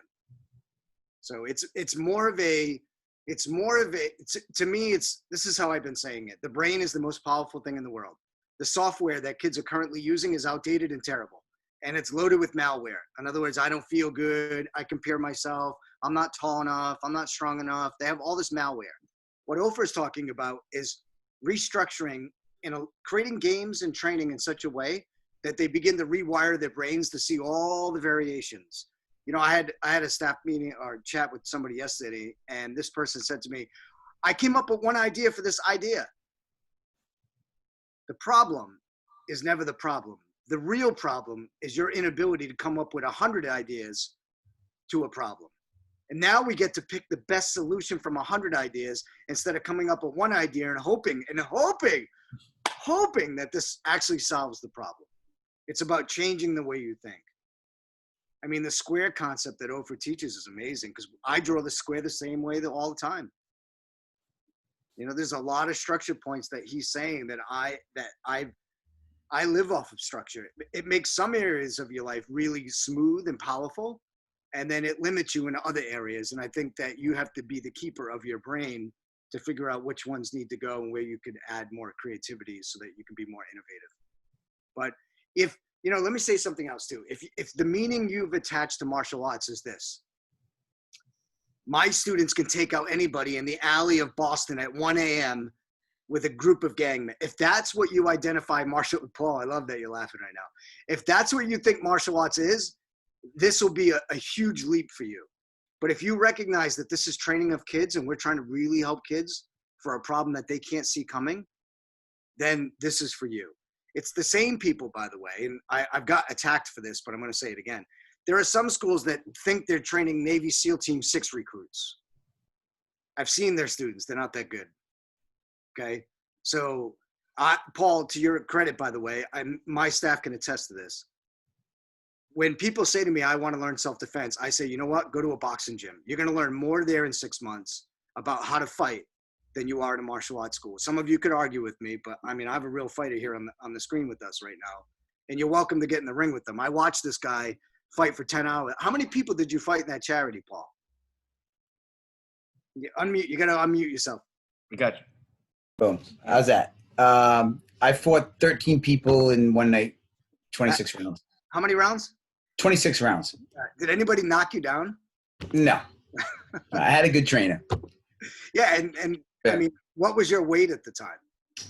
So to me, this is how I've been saying it. The brain is the most powerful thing in the world. The software that kids are currently using is outdated and terrible. And it's loaded with malware. In other words, I don't feel good. I compare myself. I'm not tall enough. I'm not strong enough. They have all this malware. What Ofer is talking about is restructuring, creating games and training in such a way that they begin to rewire their brains to see all the variations. You know, I had a staff meeting or chat with somebody yesterday, and this person said to me, I came up with one idea for this idea. The problem is never the problem. The real problem is your inability to come up with 100 ideas to a problem. And now we get to pick the best solution from 100 ideas instead of coming up with one idea and hoping that this actually solves the problem. It's about changing the way you think. I mean, the square concept that Ofer teaches is amazing because I draw the square the same way all the time. You know, there's a lot of structure points that he's saying that I live off of structure. It makes some areas of your life really smooth and powerful, and then it limits you in other areas. And I think that you have to be the keeper of your brain to figure out which ones need to go and where you could add more creativity so that you can be more innovative. But let me say something else too. If the meaning you've attached to martial arts is this, My students can take out anybody in the alley of Boston at 1 a.m. with a group of gangmen. If that's what you identify martial, Paul, I love that you're laughing right now. If that's what you think martial arts is, this will be a huge leap for you. But if you recognize that this is training of kids and we're trying to really help kids for a problem that they can't see coming, then this is for you. It's the same people, by the way, and I've got attacked for this, but I'm going to say it again. There are some schools that think they're training Navy SEAL Team 6 recruits. I've seen their students. They're not that good. Okay? So, Paul, to your credit, by the way, my staff can attest to this. When people say to me, I want to learn self-defense, I say, you know what? Go to a boxing gym. You're going to learn more there in 6 months about how to fight than you are in a martial arts school. Some of you could argue with me, but I mean, I have a real fighter here on the screen with us right now, and you're welcome to get in the ring with them. I watched this guy fight for 10 hours. How many people did you fight in that charity, Paul? You got to unmute yourself.
We got you.
Boom. How's that? I fought 13 people in one night, 26 rounds.
How many rounds?
26 rounds.
Did anybody knock you down?
No. I had a good trainer.
Yeah, and I mean, what was your weight at the time?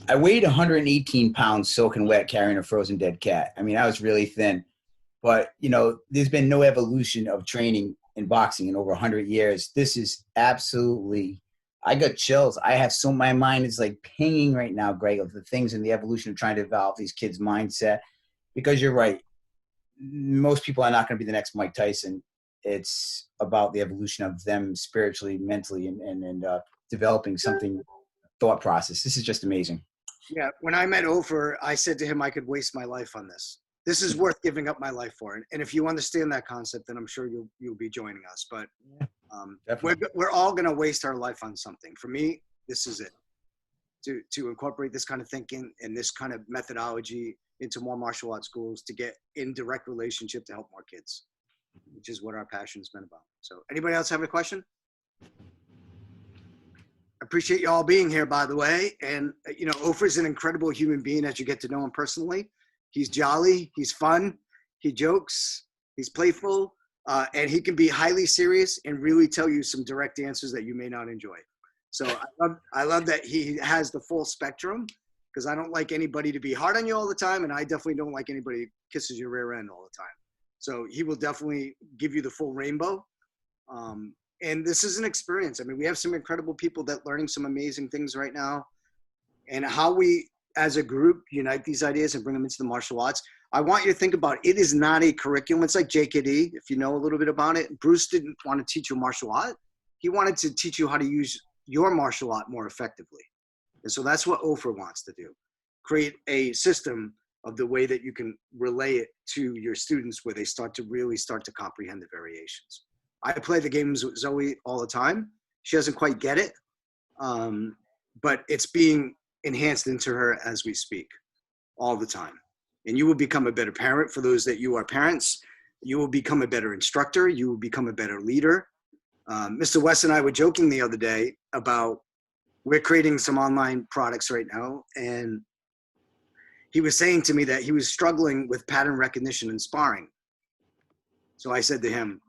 I weighed 118 pounds soaking wet carrying a frozen dead cat. I mean, I was really thin. But, you know, there's been no evolution of training in boxing in over 100 years. This is absolutely, I got chills. I have my mind is like pinging right now, Greg, of the things in the evolution of trying to develop these kids' mindset. Because you're right. Most people are not going to be the next Mike Tyson. It's about the evolution of them spiritually, mentally, and developing something, thought process. This is just amazing.
Yeah, when I met Ofer, I said to him, I could waste my life on this. This is worth giving up my life for. And if you understand that concept, then I'm sure you'll be joining us. But we're all going to waste our life on something. For me, this is it. To incorporate this kind of thinking and this kind of methodology into more martial arts schools to get in direct relationship to help more kids, which is what our passion's been about. So anybody else have a question? Appreciate you all being here, by the way. And, you know, Ofer's an incredible human being as you get to know him personally. He's jolly, he's fun, he jokes, he's playful, and he can be highly serious and really tell you some direct answers that you may not enjoy. So I love that he has the full spectrum, because I don't like anybody to be hard on you all the time, and I definitely don't like anybody who kisses your rear end all the time. So he will definitely give you the full rainbow. And this is an experience. I mean, we have some incredible people that learning some amazing things right now. And how we, as a group, unite these ideas and bring them into the martial arts. I want you to think about it is not a curriculum. It's like JKD, if you know a little bit about it. Bruce didn't want to teach you martial art. He wanted to teach you how to use your martial art more effectively. And so that's what Ofer wants to do. Create a system of the way that you can relay it to your students where they start to comprehend the variations. I play the games with Zoe all the time. She doesn't quite get it, but it's being enhanced into her as we speak all the time. And you will become a better parent for those that you are parents. You will become a better instructor. You will become a better leader. Mr. West and I were joking the other day about we're creating some online products right now. And he was saying to me that he was struggling with pattern recognition and sparring. So I said to him,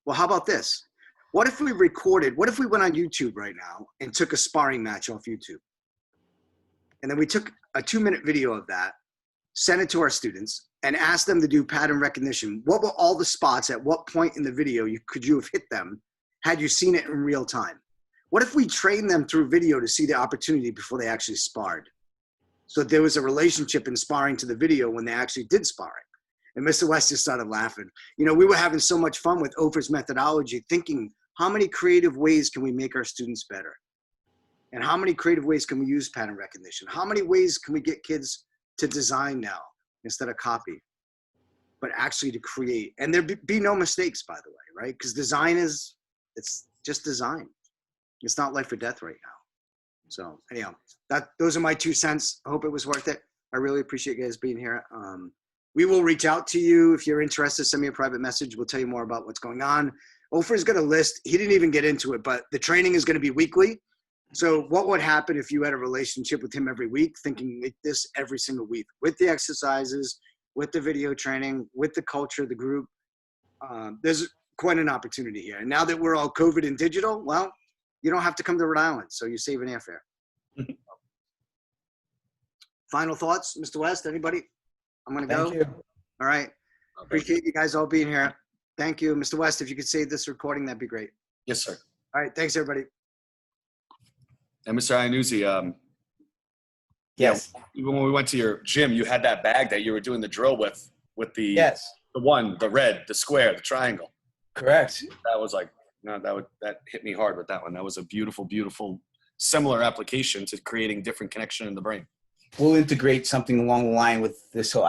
well, how about this? What if we went on YouTube right now and took a sparring match off YouTube? And then we took a 2-minute video of that, sent it to our students, and asked them to do pattern recognition. What were all the spots at what point in the video could you have hit them had you seen it in real time? What if we trained them through video to see the opportunity before they actually sparred? So there was a relationship in sparring to the video when they actually did sparring. And Mr. West just started laughing. You know, we were having so much fun with Ofer's methodology, thinking how many creative ways can we make our students better? And how many creative ways can we use pattern recognition? How many ways can we get kids to design now instead of copy, but actually to create? And there be no mistakes, by the way, right? Because design it's just design. It's not life or death right now. So anyhow, those are my 2 cents. I hope it was worth it. I really appreciate you guys being here. We will reach out to you if you're interested. Send me a private message. We'll tell you more about what's going on. Ofer's got a list. He didn't even get into it, but the training is going to be weekly. So what would happen if you had a relationship with him every week, thinking like this every single week, with the exercises, with the video training, with the culture of the group? There's quite an opportunity here. And now that we're all COVID and digital, well, you don't have to come to Rhode Island, so you're saving airfare. Final thoughts, Mr. West, anybody? I'm going to go.
Thank you.
All right. Appreciate you guys all being here. Thank you. Mr. West, if you could save this recording, that'd be great.
Yes, sir.
All right. Thanks, everybody.
And Mr. Iannuzzi,
Yes.
even when we went to your gym, you had that bag that you were doing the drill with the
Yes.
the one, the red, the square, the triangle.
Correct.
That was like, no, that hit me hard with that one. That was a beautiful, beautiful, similar application to creating different connection in the brain.
We'll integrate something along the line with this whole.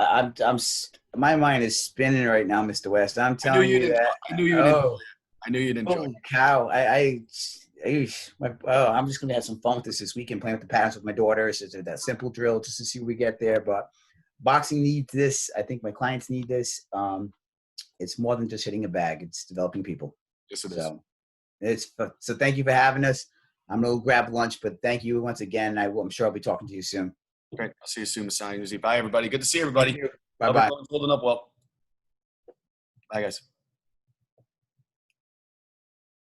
My mind is spinning right now, Mr. West. I'm telling you that.
I knew you'd enjoy
Holy
it.
cow! I'm just gonna have some fun with this weekend, playing with the patterns with my daughter. It's just that simple drill just to see what we get there. But boxing needs this. I think my clients need this. It's more than just hitting a bag. It's developing people.
Yes, it is.
So thank you for having us. I'm gonna go grab lunch, but thank you once again. I'm sure I'll be talking to you soon.
Great. I'll see you soon, Mr. Iannuzzi. Bye, everybody. Good to see everybody.
Bye bye.
Holding up well. Bye, guys.